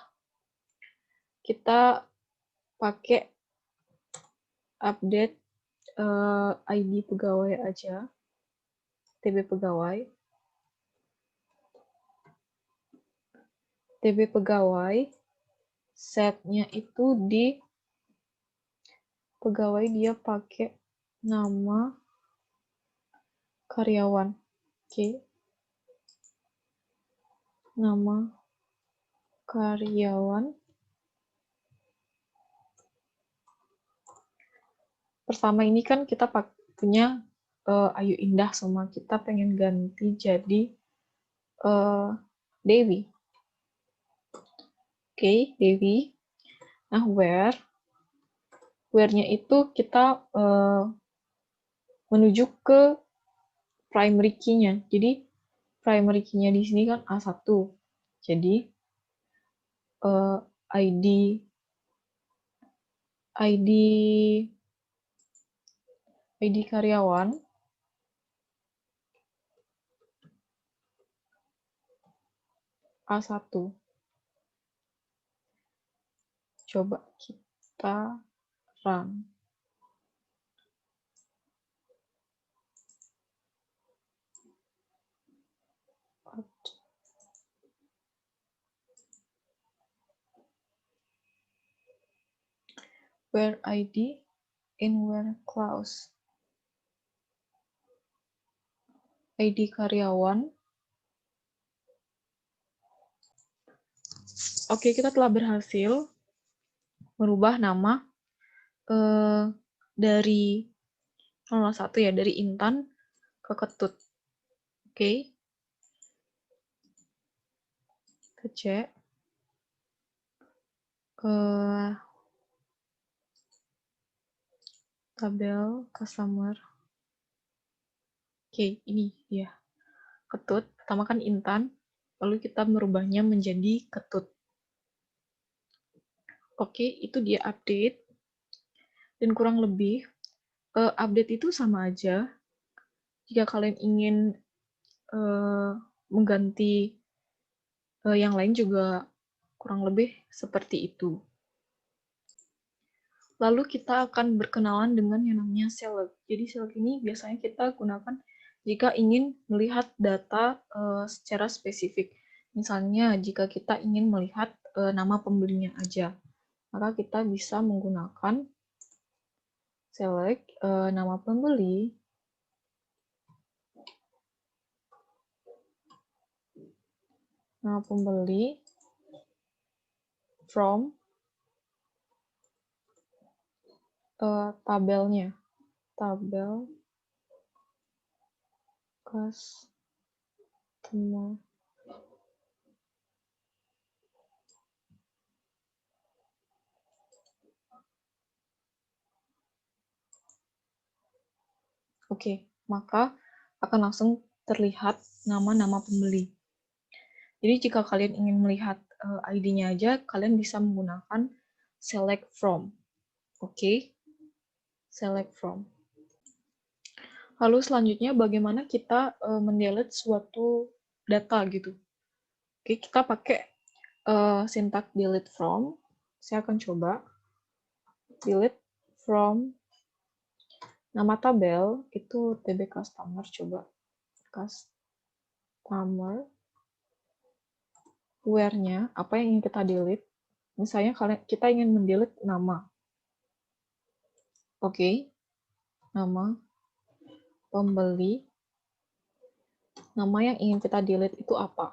Speaker 2: Kita pakai update ID pegawai aja, TB pegawai. TB pegawai, setnya itu di pegawai dia pakai nama karyawan. Oke. Nama karyawan. Pertama ini kan kita punya Ayu Indah semua. Kita pengen ganti jadi Dewi. Oke, Dewi. Nah, where-nya itu kita menuju ke primary key-nya. Jadi primary key-nya di sini kan A1. Jadi ID karyawan A1. Coba kita run. Where ID in where clause. ID karyawan. Oke, kita telah berhasil merubah nama dari 01 ya, dari Intan ke Ketut. Oke. Kita cek. Tabel customer. Oke, ini dia. Ketut. Pertama kan Intan, lalu kita merubahnya menjadi Ketut. Oke, itu dia update. Dan kurang lebih, update itu sama aja. Jika kalian ingin mengganti yang lain juga kurang lebih seperti itu. Lalu kita akan berkenalan dengan yang namanya select. Jadi select ini biasanya kita gunakan jika ingin melihat data secara spesifik. Misalnya jika kita ingin melihat nama pembelinya aja, maka kita bisa menggunakan select nama pembeli from tabelnya, tabel customer. Oke, maka akan langsung terlihat nama-nama pembeli. Jadi jika kalian ingin melihat ID-nya aja, kalian bisa menggunakan select from. Oke, select from. Lalu selanjutnya bagaimana kita mendelete suatu data gitu. Oke, kita pakai sintak delete from. Saya akan coba delete from nama tabel itu tb customer, coba customer. Where-nya apa yang ingin kita delete. Misalnya kita ingin mendelete nama. Oke, nama pembeli. Nama yang ingin kita delete itu apa?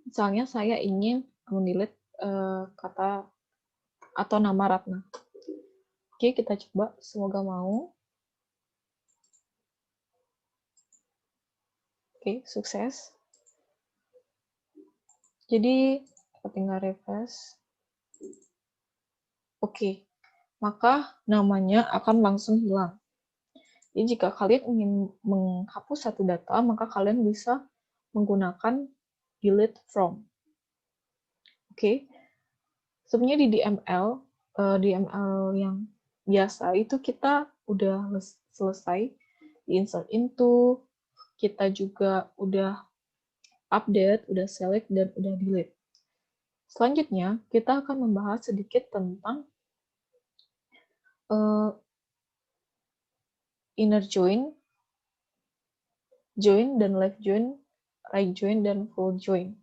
Speaker 2: Misalnya saya ingin mendelete kata atau nama Ratna. Oke, kita coba. Semoga mau. Oke, sukses. Jadi, kita tinggal refresh. Oke, maka namanya akan langsung hilang. Jadi jika kalian ingin menghapus satu data, maka kalian bisa menggunakan delete from. Oke, sebenarnya di DML yang biasa itu kita udah selesai di insert into, kita juga udah update, udah select, dan udah delete. Selanjutnya, kita akan membahas sedikit tentang inner join, dan left join, right join, dan full join.